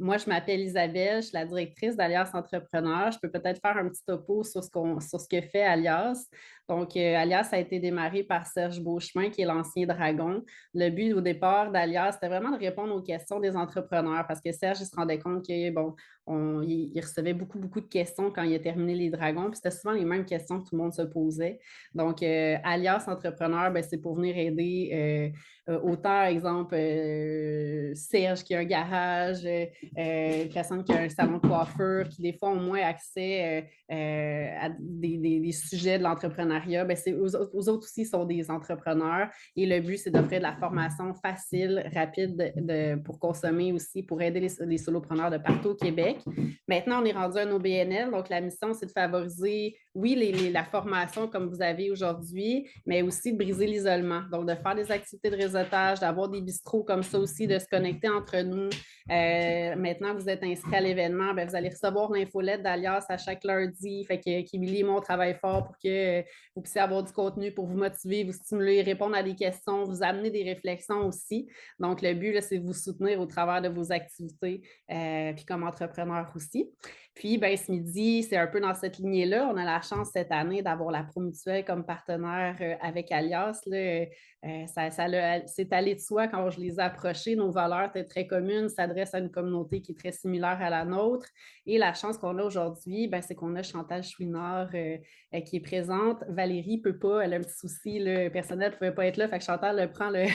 moi, je m'appelle Isabelle, je suis la directrice d'Alias Entrepreneur. Je peux peut-être faire un petit topo sur ce que fait Alias. Donc, Alias a été démarré par Serge Beauchemin, qui est l'ancien dragon. Le but au départ d'Alias, c'était vraiment de répondre aux questions des entrepreneurs parce que Serge, il se rendait compte que, bon, il recevait beaucoup, beaucoup de questions quand il a terminé les dragons. Puis c'était souvent les mêmes questions que tout le monde se posait. Donc, Alias Entrepreneur, ben, c'est pour venir aider autant, exemple, Serge qui a un garage, une personne qui a un salon de coiffure, qui des fois ont moins accès à des sujets de l'entrepreneuriat, ben c'est aux autres aussi sont des entrepreneurs et le but, c'est d'offrir de la formation facile, rapide pour consommer aussi, pour aider les solopreneurs de partout au Québec. Maintenant, on est rendu à un OBNL, donc la mission, c'est de favoriser, oui, la formation comme vous avez aujourd'hui, mais aussi de briser l'isolement. Donc, de faire des activités de réseautage, d'avoir des bistrots comme ça aussi, de se connecter entre nous. Maintenant que vous êtes inscrit à l'événement, ben, vous allez recevoir l'infolette d'Alias à chaque lundi. Fait que Kimberly et moi, on travaille fort pour que vous puissiez avoir du contenu pour vous motiver, vous stimuler, répondre à des questions, vous amener des réflexions aussi. Donc, le but, là, c'est de vous soutenir au travers de vos activités, puis comme entrepreneur aussi. Puis, ben, ce midi, c'est un peu dans cette lignée-là. On a la chance cette année d'avoir la Promutuelle comme partenaire avec Alias. Là. C'est allé de soi quand je les ai approchés. Nos valeurs étaient très communes, s'adressent à une communauté qui est très similaire à la nôtre. Et la chance qu'on a aujourd'hui, ben, c'est qu'on a Chantal Chouinard qui est présente. Valérie ne peut pas, elle a un petit souci le personnel ne pouvait pas être là. Fait que Chantal prend le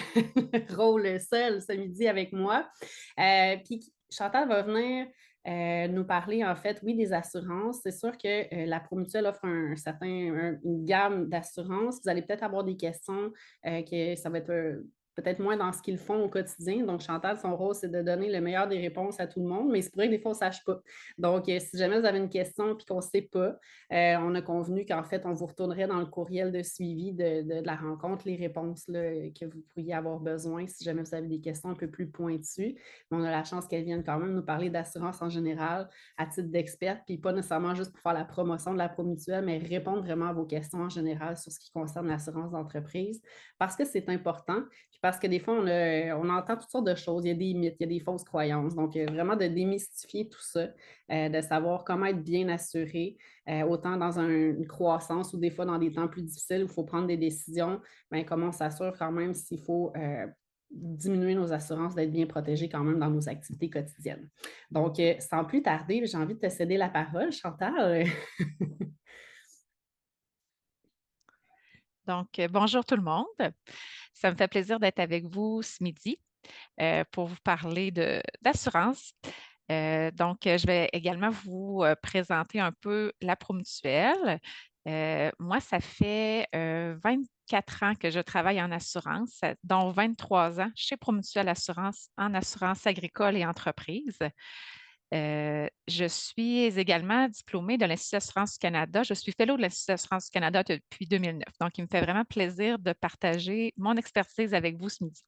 rôle seul ce midi avec moi. Puis Chantal va venir nous parler, en fait, oui, des assurances. C'est sûr que la Promutuelle offre une gamme d'assurances. Vous allez peut-être avoir des questions que ça va être peut-être moins dans ce qu'ils font au quotidien. Donc, Chantal, son rôle, c'est de donner le meilleur des réponses à tout le monde, mais c'est vrai que des fois, on ne sache pas. Donc, si jamais vous avez une question et qu'on ne sait pas, on a convenu qu'en fait, on vous retournerait dans le courriel de suivi de la rencontre les réponses là, que vous pourriez avoir besoin si jamais vous avez des questions un peu plus pointues. Mais on a la chance qu'elle vienne quand même nous parler d'assurance en général à titre d'experte, puis pas nécessairement juste pour faire la promotion de la promutuelle, mais répondre vraiment à vos questions en général sur ce qui concerne l'assurance d'entreprise, parce que c'est important, puis parce que des fois, on entend toutes sortes de choses, il y a des mythes, il y a des fausses croyances, donc vraiment de démystifier tout ça, de savoir comment être bien assuré, autant dans une croissance ou des fois dans des temps plus difficiles où il faut prendre des décisions, bien, comment on s'assure quand même s'il faut diminuer nos assurances, d'être bien protégés quand même dans nos activités quotidiennes. Donc, sans plus tarder, j'ai envie de te céder la parole, Chantal. Donc, bonjour tout le monde. Ça me fait plaisir d'être avec vous ce midi pour vous parler d'assurance. Je vais également vous présenter un peu la Promutuelle. Moi, ça fait 24 ans que je travaille en assurance, dont 23 ans chez Promutuelle Assurance en assurance agricole et entreprise. Je suis également diplômée de l'Institut d'assurance du Canada. Je suis fellow de l'Institut d'assurance du Canada depuis 2009. Donc, il me fait vraiment plaisir de partager mon expertise avec vous ce midi.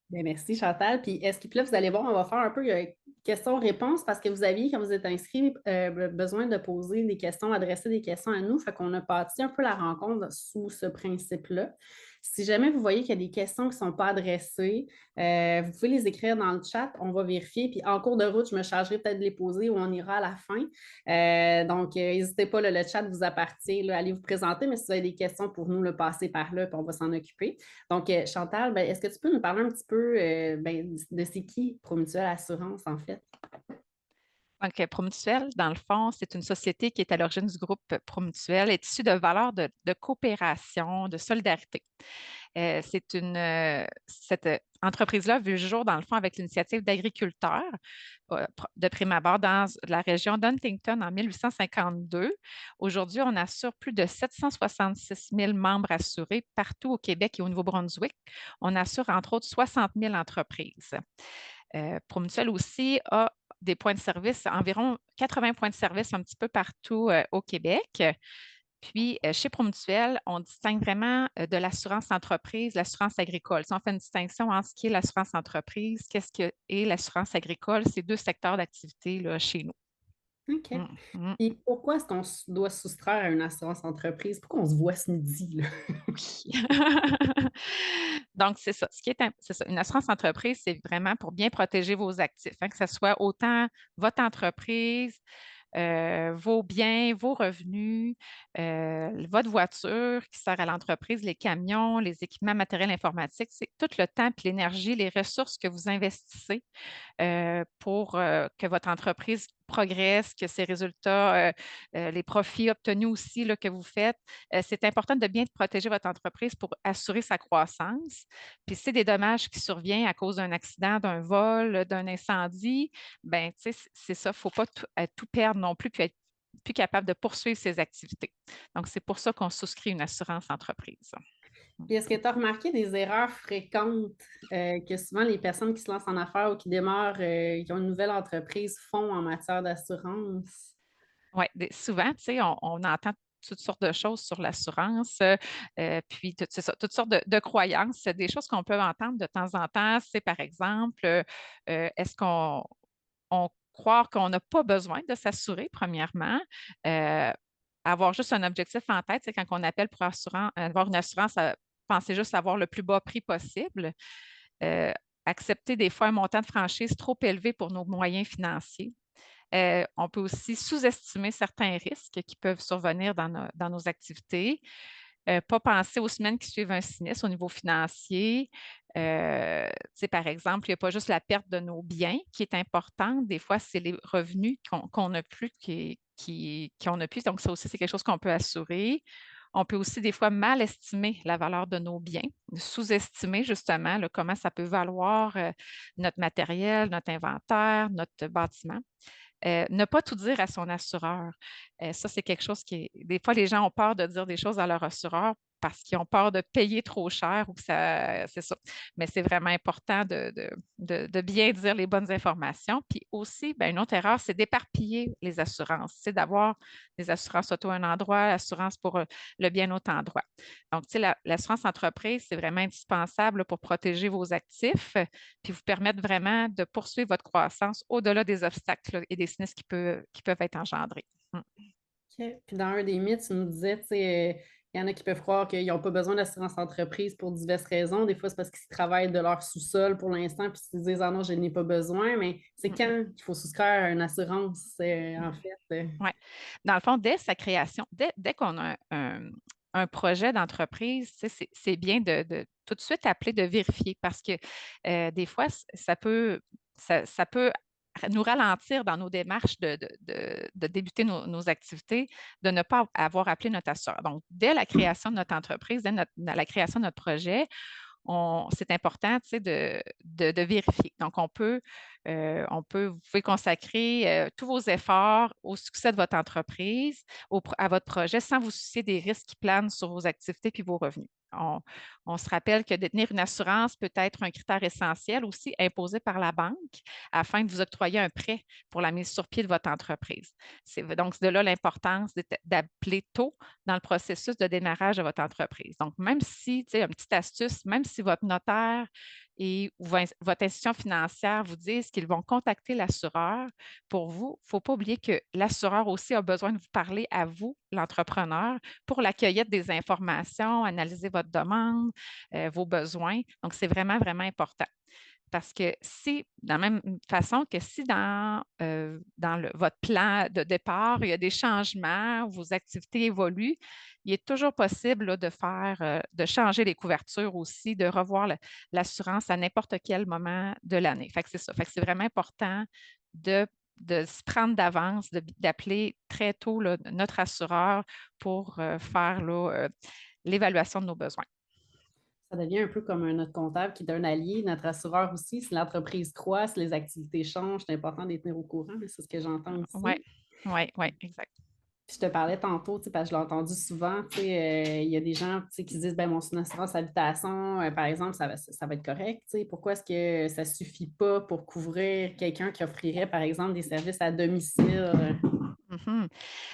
Bien, merci, Chantal. Puis, est-ce que puis là, vous allez voir, on va faire un peu questions-réponses parce que vous aviez, quand vous êtes inscrit, besoin de poser des questions, adresser des questions à nous. Fait qu'on a parti un peu la rencontre sous ce principe-là. Si jamais vous voyez qu'il y a des questions qui ne sont pas adressées, vous pouvez les écrire dans le chat, on va vérifier. Puis en cours de route, je me chargerai peut-être de les poser ou on ira à la fin. Donc, n'hésitez pas, le chat vous appartient. Là, allez vous présenter, mais si vous avez des questions pour nous, passez par là, puis on va s'en occuper. Donc, Chantal, ben, est-ce que tu peux nous parler un petit peu ben, de c'est qui Promutuelle Assurance, en fait? Donc, Promutuelle, dans le fond, c'est une société qui est à l'origine du groupe Promutuelle, est issue de valeurs de coopération, de solidarité. Cette entreprise-là a vu le jour, dans le fond, avec l'initiative d'agriculteurs de prime abord dans la région d'Huntington en 1852. Aujourd'hui, on assure plus de 766 000 membres assurés partout au Québec et au Nouveau-Brunswick. On assure, entre autres, 60 000 entreprises. Promutuelle aussi a des points de service, environ 80 points de service un petit peu partout au Québec. Puis, chez Promutuelle, on distingue vraiment de l'assurance entreprise, l'assurance agricole. Si on fait une distinction entre ce qui est l'assurance entreprise, qu'est-ce que est l'assurance agricole, c'est deux secteurs d'activité là, chez nous. OK. Mhm. Et pourquoi est-ce qu'on doit se soustraire à une assurance entreprise? Pourquoi on se voit ce midi, là? Oui. Donc, c'est ça. C'est ça. Une assurance entreprise, c'est vraiment pour bien protéger vos actifs, hein, que ce soit autant votre entreprise, vos biens, vos revenus, votre voiture qui sert à l'entreprise, les camions, les équipements matériels informatiques, c'est tout le temps et l'énergie, les ressources que vous investissez pour que votre entreprise progresse, que ses résultats, les profits obtenus aussi là, que vous faites. C'est important de bien protéger votre entreprise pour assurer sa croissance. Puis, si des dommages qui surviennent à cause d'un accident, d'un vol, d'un incendie, ben, tu sais, c'est ça, il ne faut pas tout perdre non plus, puis être plus capable de poursuivre ses activités. Donc, c'est pour ça qu'on souscrit une assurance entreprise. Puis est-ce que tu as remarqué des erreurs fréquentes que souvent les personnes qui se lancent en affaires ou qui démarrent, qui ont une nouvelle entreprise font en matière d'assurance? Oui, souvent, tu sais, on entend toutes sortes de choses sur l'assurance, puis c'est ça, toutes sortes de croyances. Des choses qu'on peut entendre de temps en temps, c'est par exemple, est-ce qu'on croit qu'on n'a pas besoin de s'assurer, premièrement? Euh, Avoir juste un objectif en tête, c'est quand on appelle pour avoir une assurance, penser juste à avoir le plus bas prix possible. Euh, Accepter des fois un montant de franchise trop élevé pour nos moyens financiers. On peut aussi sous-estimer certains risques qui peuvent survenir dans nos activités. Pas penser aux semaines qui suivent un sinistre au niveau financier. Par exemple, il n'y a pas juste la perte de nos biens qui est importante. Des fois, c'est les revenus qu'on n'a plus qu'on a plus. Donc, ça aussi, c'est quelque chose qu'on peut assurer. On peut aussi des fois mal estimer la valeur de nos biens, sous-estimer justement là, comment ça peut valoir notre matériel, notre inventaire, notre bâtiment. Ne pas tout dire à son assureur. Ça, c'est quelque chose qui est. Des fois, les gens ont peur de dire des choses à leur assureur parce qu'ils ont peur de payer trop cher ou que ça. C'est ça. Mais c'est vraiment important de bien dire les bonnes informations. Puis aussi, ben, une autre erreur, c'est d'éparpiller les assurances. C'est d'avoir des assurances auto à un endroit, l'assurance pour le bien autre endroit. Donc, tu sais, l'assurance entreprise, c'est vraiment indispensable pour protéger vos actifs puis vous permettre vraiment de poursuivre votre croissance au-delà des obstacles et des sinistres qui peuvent être engendrés. Mm. OK. Puis dans un des mythes, tu nous disais, tu sais, il y en a qui peuvent croire qu'ils n'ont pas besoin d'assurance entreprise pour diverses raisons. Des fois, c'est parce qu'ils travaillent de leur sous-sol pour l'instant, puis ils se disent, ah non, je n'ai pas besoin. Mais c'est Mm. quand qu'il faut souscrire à une assurance, en fait? Ouais. Dans le fond, dès sa création, dès qu'on a un projet d'entreprise, tu sais, c'est bien de tout de suite appeler, de vérifier parce que des fois, ça peut nous ralentir dans nos démarches de débuter nos activités, de ne pas avoir appelé notre assureur. Donc, dès la création de notre entreprise, la création de notre projet, c'est important, tu sais, de vérifier. Donc, vous pouvez consacrer tous vos efforts au succès de votre entreprise, à votre projet, sans vous soucier des risques qui planent sur vos activités puis vos revenus. On se rappelle que détenir une assurance peut être un critère essentiel aussi imposé par la banque afin de vous octroyer un prêt pour la mise sur pied de votre entreprise. Donc, c'est de là l'importance d'appeler tôt dans le processus de démarrage de votre entreprise. Donc, même si, tu sais, une petite astuce, même si votre notaire ou votre institution financière vous disent qu'ils vont contacter l'assureur pour vous, il ne faut pas oublier que l'assureur aussi a besoin de vous parler à vous, l'entrepreneur, pour la cueillette des informations, analyser votre demande, vos besoins. Donc, c'est vraiment, vraiment important. Parce que si, de la même façon que si dans votre plan de départ, il y a des changements, vos activités évoluent, il est toujours possible là, de changer les couvertures aussi, de revoir l'assurance à n'importe quel moment de l'année. Fait que c'est ça. Fait que c'est vraiment important de, de se prendre d'avance, d'appeler très tôt là, notre assureur pour faire là, l'évaluation de nos besoins. Ça devient un peu comme un notre comptable qui est un allié, notre assureur aussi. Si l'entreprise croît, si les activités changent, c'est important d'être tenir au courant. C'est ce que j'entends Oui, aussi. oui, oui, exact. Puis je te parlais tantôt, tu sais, parce que je l'ai entendu souvent, tu sais, il y a des gens tu sais, qui se disent, ben mon assurance habitation, par exemple, ça va être correct. Tu sais. Pourquoi est-ce que ça ne suffit pas pour couvrir quelqu'un qui offrirait, par exemple, des services à domicile? Mhm.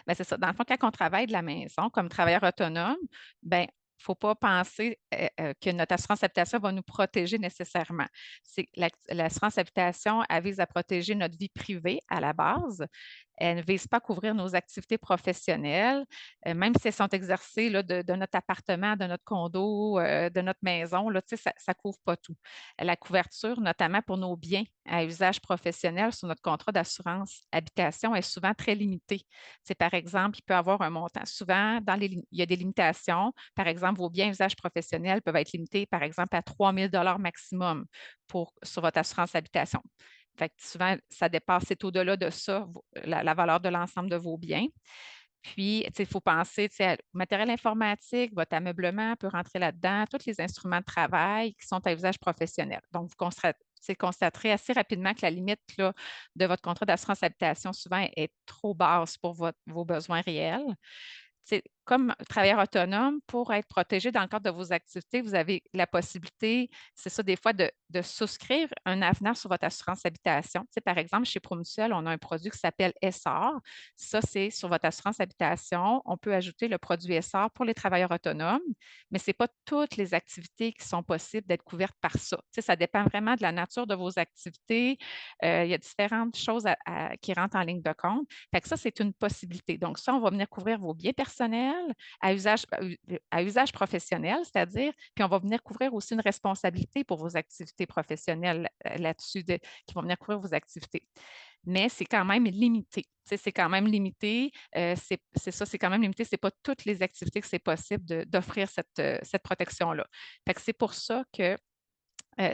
Ben, c'est ça. Dans le fond, quand on travaille de la maison comme travailleur autonome, ben, il ne faut pas penser que notre assurance habitation va nous protéger nécessairement. L'assurance habitation, elle vise à protéger notre vie privée à la base elles ne visent pas à couvrir nos activités professionnelles, même si elles sont exercées là, de notre appartement, de notre condo, de notre maison, là, ça ne couvre pas tout. La couverture, notamment pour nos biens à usage professionnel sur notre contrat d'assurance habitation, est souvent très limitée. C'est par exemple, il peut y avoir un montant. Souvent, il y a des limitations. Par exemple, vos biens à usage professionnel peuvent être limités, par exemple, à 3 000 maximum sur votre assurance habitation. Fait que souvent, ça dépasse, c'est au-delà de ça, la valeur de l'ensemble de vos biens. Puis, il faut penser au matériel informatique, votre ameublement peut rentrer là-dedans, tous les instruments de travail qui sont à usage professionnel. Donc, constaterez assez rapidement que la limite là, de votre contrat d'assurance habitation souvent est trop basse pour vos besoins réels. Comme travailleur autonome, pour être protégé dans le cadre de vos activités, vous avez la possibilité, c'est ça, des fois, de souscrire un avenant sur votre assurance habitation. Par exemple, chez Promutuel, on a un produit qui s'appelle SR. Ça, c'est sur votre assurance habitation. On peut ajouter le produit SR pour les travailleurs autonomes, mais ce n'est pas toutes les activités qui sont possibles d'être couvertes par ça. Ça dépend vraiment de la nature de vos activités. Il y a différentes choses qui rentrent en ligne de compte. Fait que ça, c'est une possibilité. Donc, ça, on va venir couvrir vos biens personnels à usage professionnel, c'est-à-dire, puis on va venir couvrir aussi une responsabilité pour vos activités professionnelles là-dessus, qui vont venir couvrir vos activités. Mais c'est quand même limité. C'est quand même limité. C'est ça, c'est quand même limité. Ce n'est pas toutes les activités que c'est possible d'offrir cette protection-là. Fait que c'est pour ça que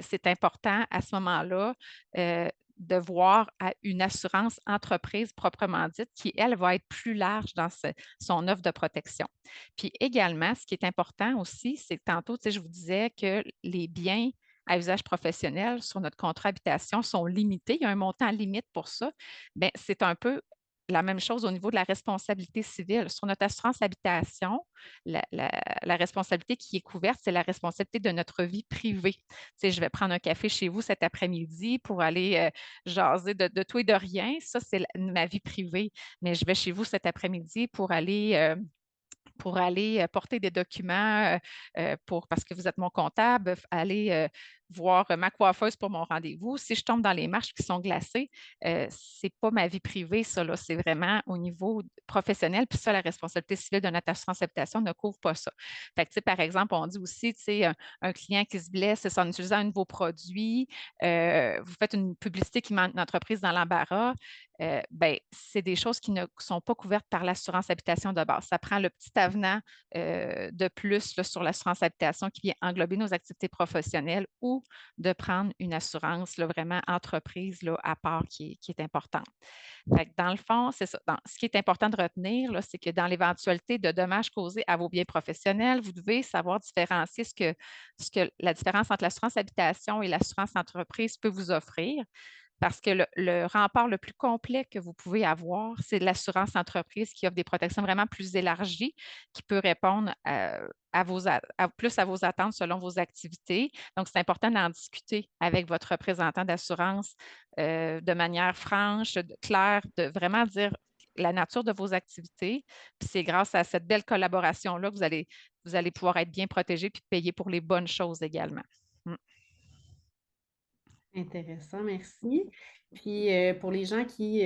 c'est important à ce moment-là de voir à une assurance entreprise proprement dite qui, elle, va être plus large dans son offre de protection. Puis également, ce qui est important aussi, c'est que tantôt, je vous disais que les biens à usage professionnel sur notre contrat habitation sont limités. Il y a un montant limite pour ça. Bien, c'est un peu la même chose au niveau de la responsabilité civile. Sur notre assurance habitation, la responsabilité qui est couverte, c'est la responsabilité de notre vie privée. Je vais prendre un café chez vous cet après-midi pour aller jaser de tout et de rien. Ça, c'est ma vie privée. Mais je vais chez vous cet après-midi pour aller porter des documents parce que vous êtes mon comptable, aller voir ma coiffeuse pour mon rendez-vous. Si je tombe dans les marches qui sont glacées, ce n'est pas ma vie privée, ça, là, c'est vraiment au niveau professionnel. Puis ça, la responsabilité civile de notre assurance habitation ne couvre pas ça. Fait que, par exemple, on dit aussi, un client qui se blesse en utilisant un de vos produits, vous faites une publicité qui met une entreprise dans l'embarras, ben, c'est des choses qui ne sont pas couvertes par l'assurance habitation de base. Ça prend le petit avenant de plus là, sur l'assurance habitation qui vient englober nos activités professionnelles ou de prendre une assurance là, vraiment entreprise là, à part qui est importante. Fait que dans le fond, c'est ça. Ce qui est important de retenir, là, c'est que dans l'éventualité de dommages causés à vos biens professionnels, vous devez savoir différencier la différence entre l'assurance habitation et l'assurance entreprise peut vous offrir. Parce que le rempart le plus complet que vous pouvez avoir, c'est l'assurance entreprise qui offre des protections vraiment plus élargies, qui peut répondre plus à vos attentes selon vos activités. Donc, c'est important d'en discuter avec votre représentant d'assurance de manière franche, claire, de vraiment dire la nature de vos activités. Puis c'est grâce à cette belle collaboration-là que vous allez pouvoir être bien protégé puis payer pour les bonnes choses également. Mm. Intéressant, merci. Puis pour les gens qui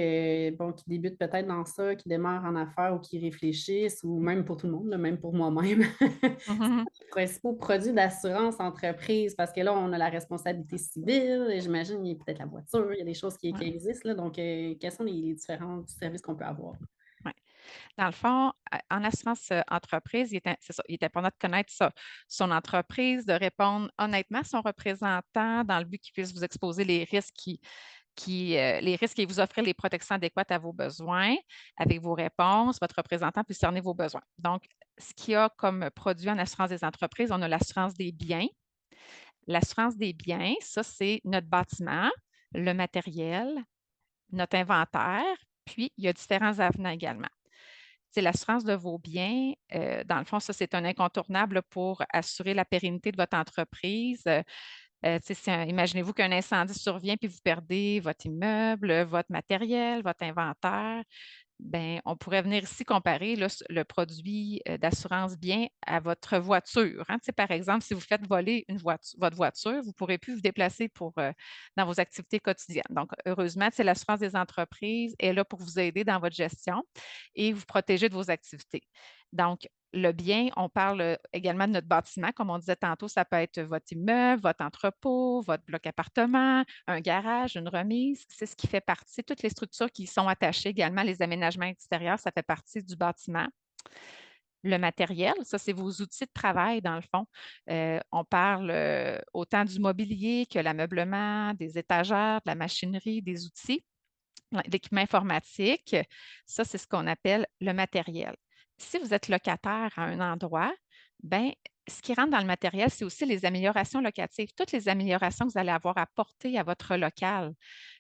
débutent peut-être dans ça, qui démarrent en affaires ou qui réfléchissent, ou même pour tout le monde, là, même pour moi-même, Mhm. les principaux produits d'assurance entreprise, parce que là, on a la responsabilité civile, et j'imagine il y a peut-être la voiture, il y a des choses qui Ouais. existent, là, donc quels sont les différents services qu'on peut avoir? Ouais. Dans le fond, en assurance entreprise, c'est ça, il est important de connaître son entreprise, de répondre honnêtement à son représentant dans le but qu'il puisse vous exposer les risques les risques et vous offrir les protections adéquates à vos besoins. Avec vos réponses, votre représentant peut cerner vos besoins. Donc, ce qu'il y a comme produit en assurance des entreprises, on a l'assurance des biens. L'assurance des biens, ça, c'est notre bâtiment, le matériel, notre inventaire, puis il y a différents avenants également. C'est l'assurance de vos biens. Dans le fond, ça, c'est un incontournable pour assurer la pérennité de votre entreprise. Imaginez-vous qu'un incendie survient puis vous perdez votre immeuble, votre matériel, votre inventaire. ben, on pourrait venir ici comparer là, le produit d'assurance bien à votre voiture. Hein. Tu sais, par exemple, si vous faites voler votre voiture, vous ne pourrez plus vous déplacer dans vos activités quotidiennes. Donc, heureusement, c'est l'assurance des entreprises est là pour vous aider dans votre gestion et vous protéger de vos activités. Donc, le bien, on parle également de notre bâtiment. Comme on disait tantôt, ça peut être votre immeuble, votre entrepôt, votre bloc appartement, un garage, une remise. C'est ce qui fait partie. Toutes les structures qui y sont attachées également, les aménagements extérieurs, ça fait partie du bâtiment. Le matériel, ça, c'est vos outils de travail, dans le fond. On parle autant du mobilier que l'ameublement, des étagères, de la machinerie, des outils, l'équipement informatique. Ça, c'est ce qu'on appelle le matériel. Si vous êtes locataire à un endroit, ben, ce qui rentre dans le matériel, c'est aussi les améliorations locatives, toutes les améliorations que vous allez avoir apportées à votre local,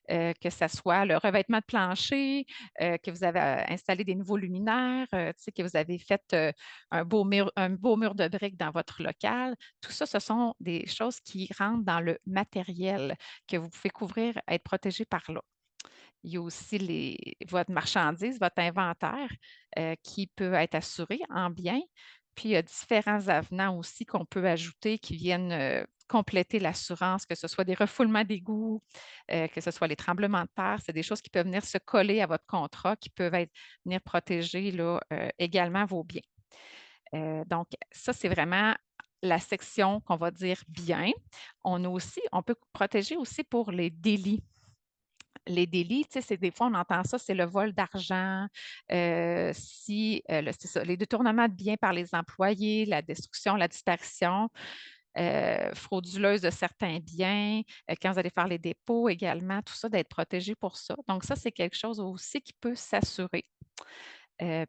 que ce soit le revêtement de plancher, que vous avez installé des nouveaux luminaires, que vous avez fait un beau mur de briques dans votre local. Tout ça, ce sont des choses qui rentrent dans le matériel que vous pouvez couvrir, être protégé par là. Il y a aussi votre marchandise, votre inventaire qui peut être assuré en bien. Puis, il y a différents avenants aussi qu'on peut ajouter qui viennent compléter l'assurance, que ce soit des refoulements d'égouts, que ce soit les tremblements de terre. C'est des choses qui peuvent venir se coller à votre contrat, qui peuvent venir protéger là, également vos biens. Donc, ça, c'est vraiment la section qu'on va dire bien. On peut protéger aussi pour les délits. Les délits, tu sais, c'est des fois, on entend ça, c'est le vol d'argent, c'est ça, les détournements de biens par les employés, la destruction, la disparition frauduleuse de certains biens, quand vous allez faire les dépôts également, tout ça, d'être protégé pour ça. Donc, ça, c'est quelque chose aussi qui peut s'assurer.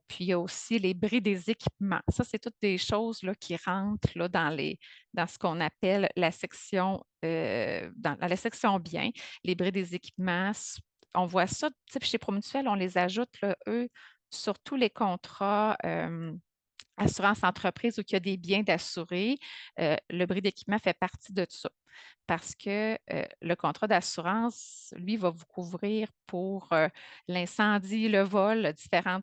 Puis, il y a aussi les bris des équipements. Ça, c'est toutes des choses là, qui rentrent là, dans ce qu'on appelle la section, dans la section biens. Les bris des équipements, on voit ça, tu sais, chez Promutuel, on les ajoute, là, eux, sur tous les contrats. Assurance entreprise où il y a des biens d'assurer, le bris d'équipement fait partie de ça parce que le contrat d'assurance, lui, va vous couvrir pour l'incendie, le vol, différents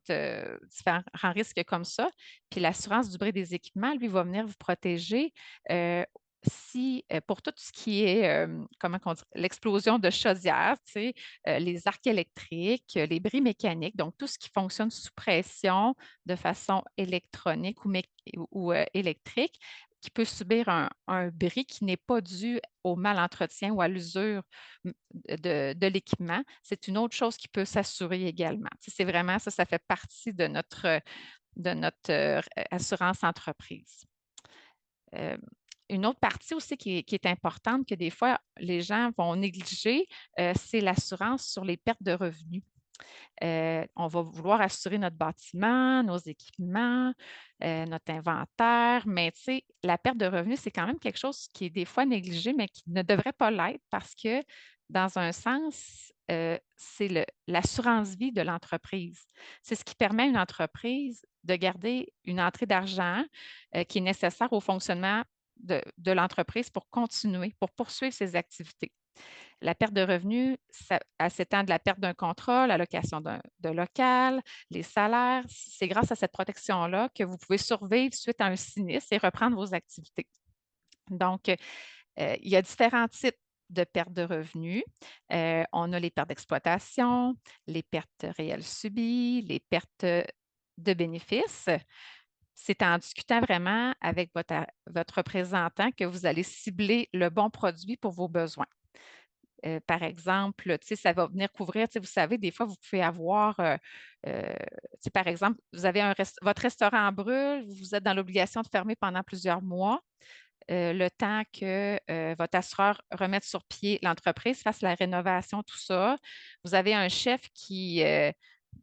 risques comme ça. Puis l'assurance du bris des équipements, lui, va venir vous protéger si, pour tout ce qui est, comment on dit, l'explosion de chaudière, tu sais, les arcs électriques, les bris mécaniques, donc tout ce qui fonctionne sous pression de façon électronique ou électrique, qui peut subir un bris qui n'est pas dû au mal entretien ou à l'usure de l'équipement. C'est une autre chose qui peut s'assurer également. C'est vraiment ça, ça fait partie de notre assurance entreprise. Une autre partie aussi qui est importante, que des fois les gens vont négliger, c'est l'assurance sur les pertes de revenus. On va vouloir assurer notre bâtiment, nos équipements, notre inventaire, mais tu sais, la perte de revenus, c'est quand même quelque chose qui est des fois négligé, mais qui ne devrait pas l'être parce que, dans un sens, c'est l'assurance vie de l'entreprise. C'est ce qui permet à une entreprise de garder une entrée d'argent qui est nécessaire au fonctionnement de l'entreprise pour continuer, pour poursuivre ses activités. La perte de revenus, elle s'étend de la perte d'un contrat, la location de local, les salaires. C'est grâce à cette protection-là que vous pouvez survivre suite à un sinistre et reprendre vos activités. Donc, il y a différents types de pertes de revenus. On a les pertes d'exploitation, les pertes réelles subies, les pertes de bénéfices. C'est en discutant vraiment avec votre représentant que vous allez cibler le bon produit pour vos besoins. Par exemple, tu sais, ça va venir couvrir, tu sais, vous savez, des fois, vous pouvez avoir, tu sais, par exemple, vous avez votre restaurant brûle, vous êtes dans l'obligation de fermer pendant plusieurs mois, le temps que votre assureur remette sur pied l'entreprise, fasse la rénovation, tout ça. Vous avez un chef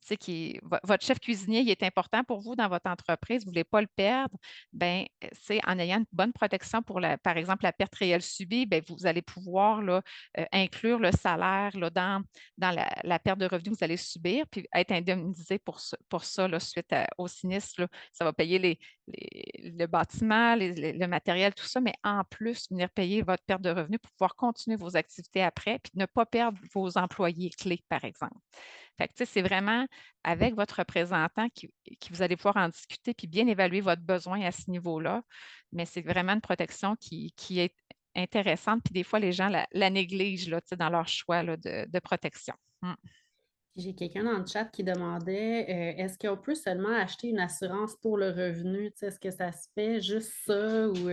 tu sais, votre chef cuisinier, il est important pour vous dans votre entreprise, vous ne voulez pas le perdre, ben, c'est en ayant une bonne protection pour, par exemple, la perte réelle subie, ben, vous allez pouvoir là, inclure le salaire là, dans la perte de revenus que vous allez subir, puis être indemnisé pour ça là, suite au sinistre. Là. Ça va payer le bâtiment, le matériel, tout ça, mais en plus, venir payer votre perte de revenus pour pouvoir continuer vos activités après, puis ne pas perdre vos employés clés, par exemple. Fait que, tu sais, c'est vraiment temps avec votre représentant qui vous allez pouvoir en discuter puis bien évaluer votre besoin à ce niveau-là. Mais c'est vraiment une protection qui est intéressante. Puis des fois, les gens la négligent là, tu sais, dans leur choix là, de protection. Mm. J'ai quelqu'un dans le chat qui demandait est-ce qu'on peut seulement acheter une assurance pour le revenu? Tu sais, est-ce que ça se fait juste ça ou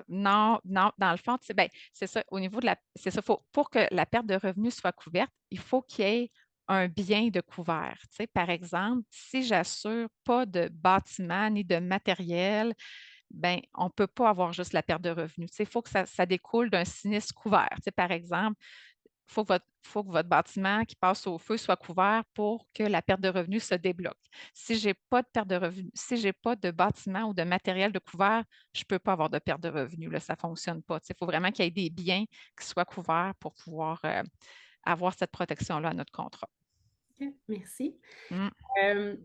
Non, non, dans le fond, tu sais, ben, c'est ça, au niveau de c'est ça, pour que la perte de revenus soit couverte, il faut qu'il y ait un bien de couvert. Tu sais, par exemple, si j'assure pas de bâtiment ni de matériel, ben, on ne peut pas avoir juste la perte de revenus. Tu sais, il faut que ça découle d'un sinistre couvert. Tu sais, par exemple, faut que votre bâtiment qui passe au feu soit couvert pour que la perte de revenus se débloque. Si je n'ai pas de perte de revenus, si je n'ai pas de bâtiment ou de matériel de couvert, je ne peux pas avoir de perte de revenus. Là, ça ne fonctionne pas. Il faut vraiment qu'il y ait des biens qui soient couverts pour pouvoir avoir cette protection-là à notre contrat. OK, merci. Mm. Euh,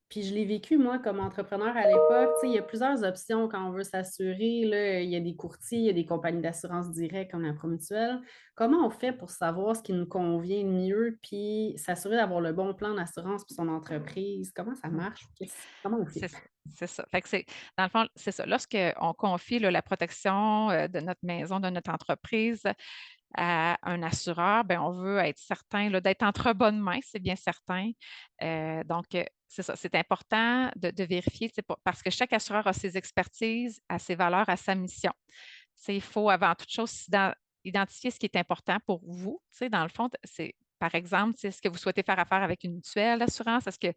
Puis je l'ai vécu, moi, comme entrepreneur à l'époque. Tu sais, il y a plusieurs options quand on veut s'assurer. Là. Il y a des courtiers, il y a des compagnies d'assurance directe comme la Promutuelle. Comment on fait pour savoir ce qui nous convient le mieux, puis s'assurer d'avoir le bon plan d'assurance pour son entreprise? Comment ça marche? Comment on fait? C'est c'est ça. Fait que dans le fond, c'est ça. Lorsqu'on confie là, la protection de notre maison, de notre entreprise à un assureur, ben, on veut être certain là, d'être entre bonnes mains, c'est bien certain. Donc, c'est ça. C'est important de vérifier parce que chaque assureur a ses expertises, a ses valeurs, a sa mission. Il faut avant toute chose identifier ce qui est important pour vous. Dans le fond, c'est par exemple, est-ce que vous souhaitez faire affaire avec une mutuelle d'assurance? Est-ce que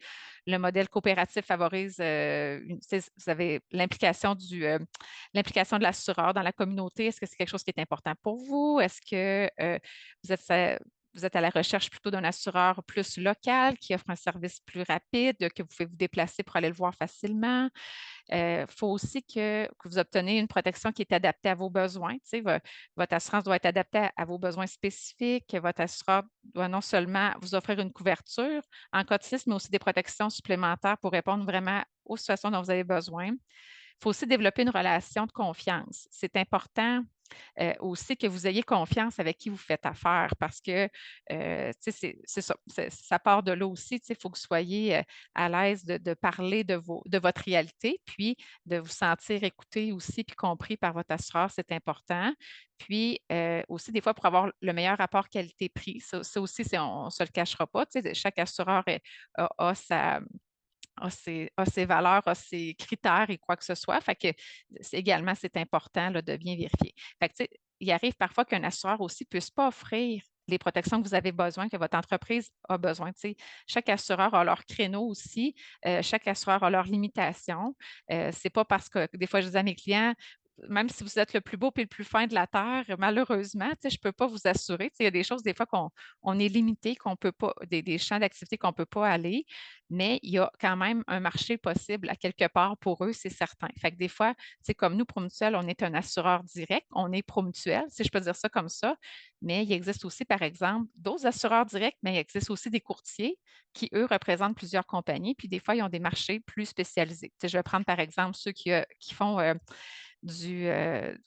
le modèle coopératif favorise, vous avez l'implication de l'assureur dans la communauté? Est-ce que c'est quelque chose qui est important pour vous? Est-ce que vous êtes, vous êtes à la recherche plutôt d'un assureur plus local qui offre un service plus rapide, que vous pouvez vous déplacer pour aller le voir facilement? Il faut aussi que vous obteniez une protection qui est adaptée à vos besoins. Votre assurance doit être adaptée à vos besoins spécifiques. Votre assureur doit non seulement vous offrir une couverture en cas de séisme, mais aussi des protections supplémentaires pour répondre vraiment aux situations dont vous avez besoin. Il faut aussi développer une relation de confiance. C'est important aussi que vous ayez confiance avec qui vous faites affaire parce que c'est ça, ça part de là aussi. Il faut que vous soyez à l'aise de parler de votre réalité, puis de vous sentir écouté aussi puis compris par votre assureur, c'est important. Puis aussi, des fois, pour avoir le meilleur rapport qualité-prix, ça aussi, on ne se le cachera pas. Chaque assureur a a ses valeurs, a ses critères et quoi que ce soit. Fait que également, c'est important là, de bien vérifier. Fait que, il arrive parfois qu'un assureur aussi ne puisse pas offrir les protections que vous avez besoin, que votre entreprise a besoin. Chaque assureur a leur créneau aussi, chaque assureur a leurs limitations. C'est pas parce que des fois, je dis à mes clients, même si vous êtes le plus beau et le plus fin de la terre, malheureusement, je ne peux pas vous assurer. Il y a des choses, des fois, qu'on est limité, qu'on peut pas, des champs d'activité qu'on ne peut pas aller, mais il y a quand même un marché possible à quelque part pour eux, c'est certain. Fait que des fois, c'est comme nous, Promutuel, on est un assureur direct, on est Promutuel, si je peux dire ça comme ça, mais il existe aussi, par exemple, d'autres assureurs directs, mais il existe aussi des courtiers qui, eux, représentent plusieurs compagnies, puis des fois, ils ont des marchés plus spécialisés. Je vais prendre, par exemple, ceux qui font qui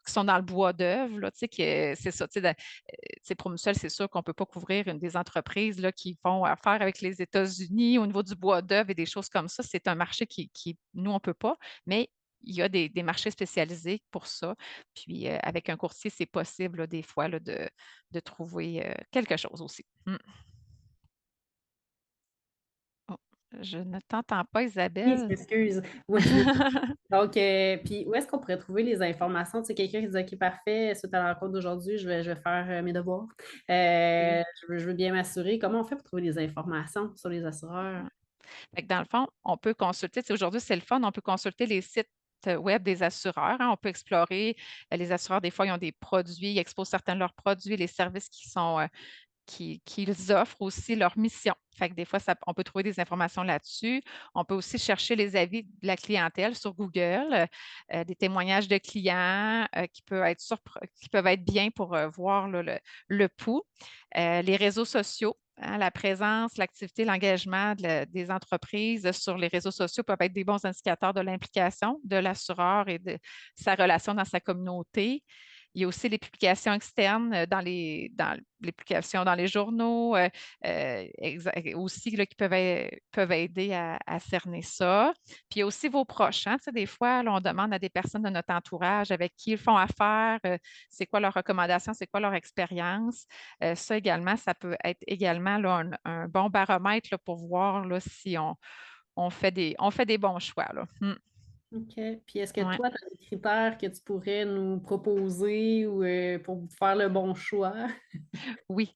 sont dans le bois d'œuvre, là, c'est ça, Promutuel, c'est sûr qu'on ne peut pas couvrir des entreprises là, qui font affaire avec les États-Unis au niveau du bois d'œuvre et des choses comme ça. C'est un marché nous, on ne peut pas, mais il y a des marchés spécialisés pour ça. Puis, avec un courtier, c'est possible, là, des fois, là, de trouver quelque chose aussi. Oh, je ne t'entends pas, Oui, je Isabelle. m'excuse. Donc, puis où est-ce qu'on pourrait trouver les informations? Tu sais, quelqu'un qui dit OK, parfait, suite à la rencontre d'aujourd'hui, je vais faire mes devoirs. Oui. Je veux bien m'assurer. Comment on fait pour trouver des informations sur les assureurs? Fait que dans le fond, on peut consulter, aujourd'hui, c'est le fun, on peut consulter les sites web des assureurs, hein. On peut explorer les assureurs, des fois, ils ont des produits, ils exposent certains de leurs produits, les services qu'ils offrent aussi, leur mission. Fait que des fois, on peut trouver des informations là-dessus. On peut aussi chercher les avis de la clientèle sur Google, des témoignages de clients qui peuvent être bien pour voir là, le pouls. Les réseaux sociaux. Hein, la présence, l'activité, l'engagement des entreprises sur les réseaux sociaux peuvent être des bons indicateurs de l'implication de l'assureur et de sa relation dans sa communauté. Il y a aussi les publications externes dans les publications dans les journaux aussi là, qui peuvent aider à cerner ça. Puis il y a aussi vos proches. Hein. Tu sais, des fois, là, on demande à des personnes de notre entourage avec qui ils font affaire, c'est quoi leurs recommandations, c'est quoi leur expérience. Ça également, ça peut être également là, un bon baromètre là, pour voir là, si on fait des bons choix. Là. OK. Puis est-ce que Ouais. toi, tu as des critères que tu pourrais nous proposer ou pour faire le bon choix? Oui.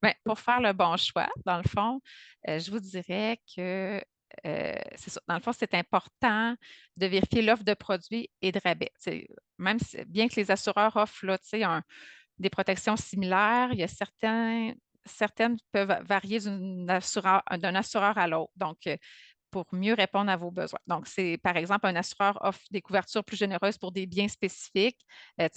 Ben, pour faire le bon choix, dans le fond, je vous dirais que c'est ça. Dans le fond, c'est important de vérifier l'offre de produits et de rabais. Même bien que les assureurs offrent là, des protections similaires, il y a certaines qui peuvent varier d'un assureur à l'autre. Donc, pour mieux répondre à vos besoins. Donc, c'est par exemple, un assureur offre des couvertures plus généreuses pour des biens spécifiques.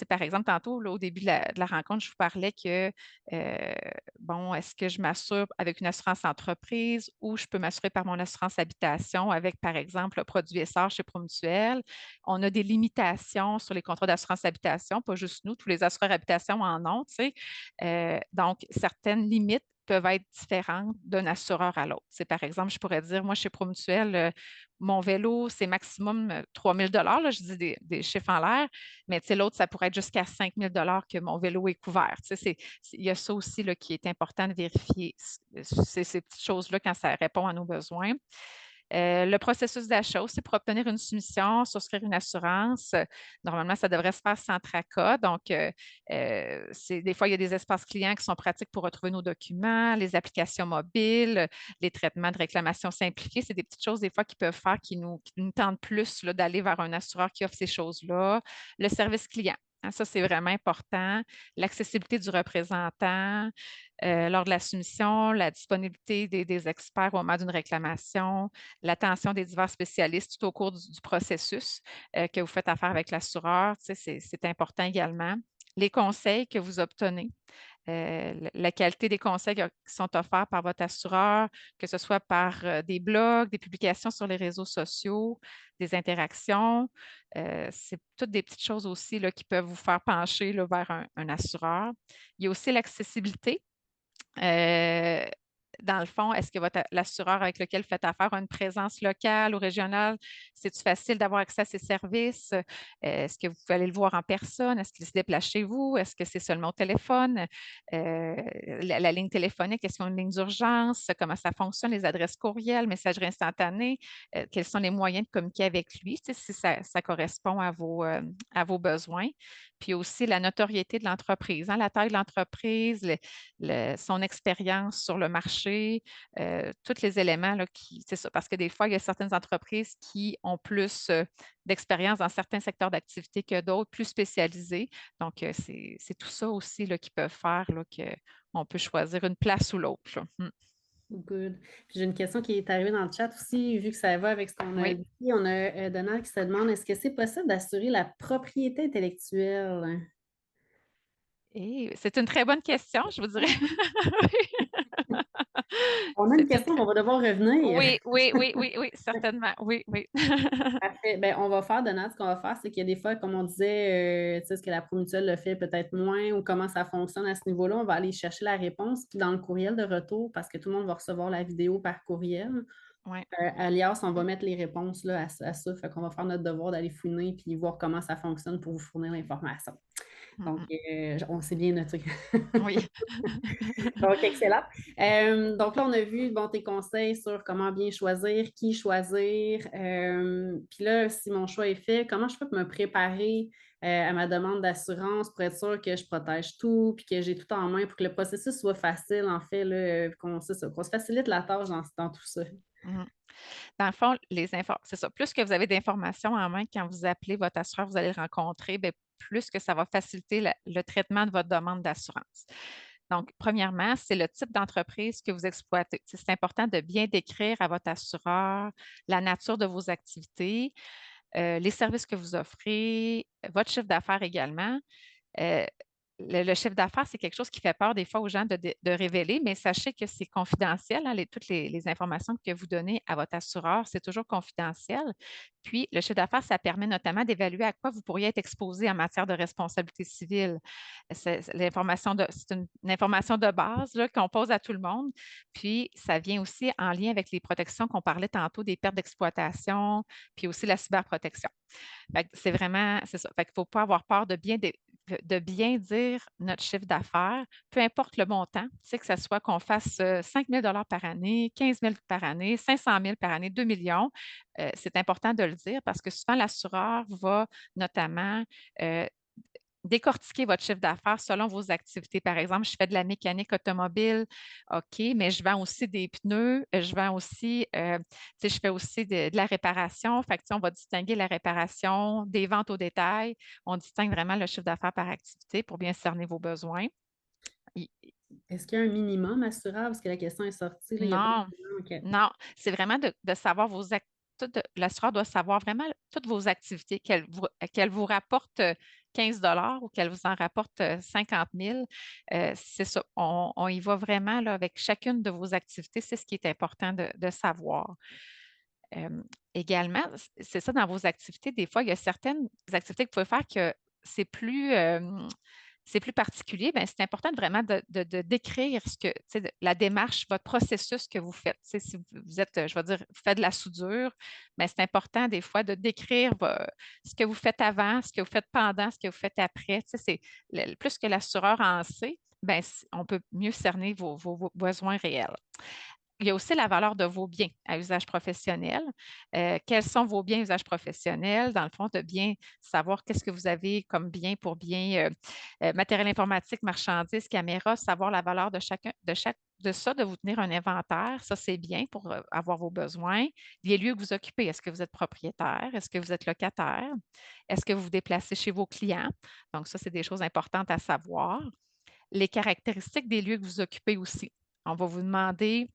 Par exemple, tantôt, là, au début de la rencontre, je vous parlais que, euh, bon, est-ce que je m'assure avec une assurance entreprise ou je peux m'assurer par mon assurance habitation avec, par exemple, le produit Essar chez Promutuel. On a des limitations sur les contrats d'assurance habitation, pas juste nous, tous les assureurs habitation en ont, tu sais. Donc, certaines limites peuvent être différentes d'un assureur à l'autre. C'est par exemple, je pourrais dire, moi, chez Promutuel, mon vélo, c'est maximum 3 000 là, je dis des chiffres en l'air, mais l'autre, ça pourrait être jusqu'à 5 000 que mon vélo est couvert. Il y a ça aussi là, qui est important de vérifier, ces petites choses-là quand ça répond à nos besoins. Le processus d'achat aussi pour obtenir une soumission, souscrire une assurance. Normalement, ça devrait se faire sans tracas. Donc, des fois, il y a des espaces clients qui sont pratiques pour retrouver nos documents, les applications mobiles, les traitements de réclamation simplifiés. C'est des petites choses, des fois, qui peuvent faire qui nous tentent plus là, d'aller vers un assureur qui offre ces choses-là. Le service client. Hein, ça, c'est vraiment important. L'accessibilité du représentant lors de la soumission, la disponibilité des experts au moment d'une réclamation, l'attention des divers spécialistes tout au cours du processus que vous faites affaire avec l'assureur, c'est important également. Les conseils que vous obtenez, la qualité des conseils qui sont offerts par votre assureur, que ce soit par des blogs, des publications sur les réseaux sociaux, des interactions. C'est toutes des petites choses aussi là, qui peuvent vous faire pencher là, vers un assureur. Il y a aussi l'accessibilité. Euh, Dans le fond, est-ce que l'assureur avec lequel vous faites affaire a une présence locale ou régionale? C'est-tu facile d'avoir accès à ses services? Est-ce que vous pouvez aller le voir en personne? Est-ce qu'il se déplace chez vous? Est-ce que c'est seulement au téléphone? Euh, la ligne téléphonique, est-ce qu'on a une ligne d'urgence? Comment ça fonctionne? Les adresses courriels, messagerie instantanée? Quels sont les moyens de communiquer avec lui? Si ça correspond à vos besoins. Puis aussi la notoriété de l'entreprise, hein, la taille de l'entreprise, son expérience sur le marché, tous les éléments là, c'est ça, parce que des fois, il y a certaines entreprises qui ont plus d'expérience dans certains secteurs d'activité que d'autres, plus spécialisés. Donc, c'est tout ça aussi là, qui peuvent faire là, qu'on peut choisir une place ou l'autre. Là. Good. Puis j'ai une question qui est arrivée dans le chat aussi, vu que ça va avec ce qu'on a Oui. dit. On a Donald qui se demande est-ce que c'est possible d'assurer la propriété intellectuelle? Et c'est une très bonne question, je vous dirais. On a une C'est une question, très... on va devoir revenir. Oui, oui, oui, oui, oui, certainement. Oui, oui. Parfait. Ben, on va faire, Donald, ce qu'on va faire, c'est qu'il y a des fois, comme on disait, tu sais, est-ce que la promutuelle le fait peut-être moins ou comment ça fonctionne à ce niveau-là, on va aller chercher la réponse. Puis dans le courriel de retour, parce que tout le monde va recevoir la vidéo par courriel, Oui. alias, on va mettre les réponses là, à ça. Fait qu'on va faire notre devoir d'aller fouiner puis voir comment ça fonctionne pour vous fournir l'information. Donc, Mhm. on s'est bien noté. Oui. Donc, excellent. Donc là, on a vu bon, tes conseils sur comment bien choisir, qui choisir. Puis là, si mon choix est fait, comment je peux me préparer à ma demande d'assurance pour être sûr que je protège tout, puis que j'ai tout en main pour que le processus soit facile, en fait, là, qu'on se facilite la tâche dans tout ça. Mhm. Dans le fond, c'est ça. Plus que vous avez d'informations en main quand vous appelez votre assureur, vous allez le rencontrer, bien, plus que ça va faciliter le traitement de votre demande d'assurance. Donc, premièrement, c'est le type d'entreprise que vous exploitez. C'est important de bien décrire à votre assureur la nature de vos activités, les services que vous offrez, votre chiffre d'affaires également. Euh, le chiffre d'affaires, c'est quelque chose qui fait peur des fois aux gens de révéler, mais sachez que c'est confidentiel, hein, toutes les informations que vous donnez à votre assureur, c'est toujours confidentiel. Puis, le chiffre d'affaires, ça permet notamment d'évaluer à quoi vous pourriez être exposé en matière de responsabilité civile. C'est une information de base là, qu'on pose à tout le monde. Puis, ça vient aussi en lien avec les protections qu'on parlait tantôt, des pertes d'exploitation, puis aussi la cyberprotection. Fait que c'est vraiment, c'est ça. Fait qu'il ne faut pas avoir peur de bien dire notre chiffre d'affaires, peu importe le montant, tu sais, que ce soit qu'on fasse 5 000 par année, 15 000 par année, 500 000 par année, 2 millions, c'est important de le dire parce que souvent l'assureur va notamment euh, décortiquer votre chiffre d'affaires selon vos activités. Par exemple, je fais de la mécanique automobile, OK, mais je vends aussi des pneus, je vends aussi, tu sais, je fais aussi de la réparation. Fait que, tu sais, on va distinguer la réparation des ventes au détail. On distingue vraiment le chiffre d'affaires par activité pour bien cerner vos besoins. Il- Est-ce qu'il y a un minimum assurable? Parce que la question est sortie, là, il n'y a pas de Non, minimum. OK. non, c'est vraiment de savoir vos activités. L'assureur doit savoir vraiment toutes vos activités, qu'elles vous rapportent 15 ou qu'elles vous en rapportent 50 000. C'est ça. On y va vraiment là, avec chacune de vos activités. C'est ce qui est important de savoir. Euh, également, c'est ça, dans vos activités, des fois, il y a certaines activités que vous pouvez faire que c'est plus, c'est plus particulier. Bien, c'est important vraiment de décrire la démarche, votre processus que vous faites. Tu sais, si vous êtes, je vais dire, vous faites de la soudure, bien, c'est important des fois de décrire ce que vous faites avant, ce que vous faites pendant, ce que vous faites après. Tu sais, plus que l'assureur en sait, bien, on peut mieux cerner vos besoins réels. Il y a aussi la valeur de vos biens à usage professionnel. Quels sont vos biens à usage professionnel? Dans le fond, de bien savoir qu'est-ce que vous avez comme bien pour bien matériel informatique, marchandises, caméras, savoir la valeur de ça, de vous tenir un inventaire. Ça, c'est bien pour avoir vos besoins. Les lieux que vous occupez, est-ce que vous êtes propriétaire? Est-ce que vous êtes locataire? Est-ce que vous vous déplacez chez vos clients? Donc, ça, c'est des choses importantes à savoir. Les caractéristiques des lieux que vous occupez aussi. On va vous demander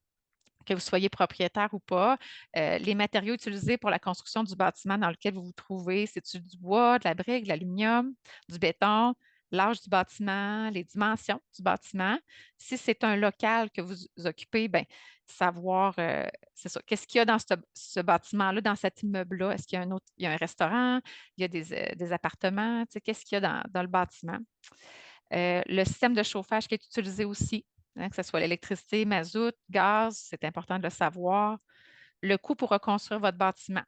que vous soyez propriétaire ou pas, les matériaux utilisés pour la construction du bâtiment dans lequel vous vous trouvez, c'est-tu du bois, de la brique, de l'aluminium, du béton, l'âge du bâtiment, les dimensions du bâtiment. Si c'est un local que vous occupez, bien, savoir, c'est ça, qu'est-ce qu'il y a dans ce bâtiment-là, dans cet immeuble-là? Est-ce qu'il y a il y a un restaurant, il y a des appartements, tu sais, qu'est-ce qu'il y a dans le bâtiment? Le système de chauffage qui est utilisé aussi, hein, que ce soit l'électricité, mazout, gaz, c'est important de le savoir. Le coût pour reconstruire votre bâtiment.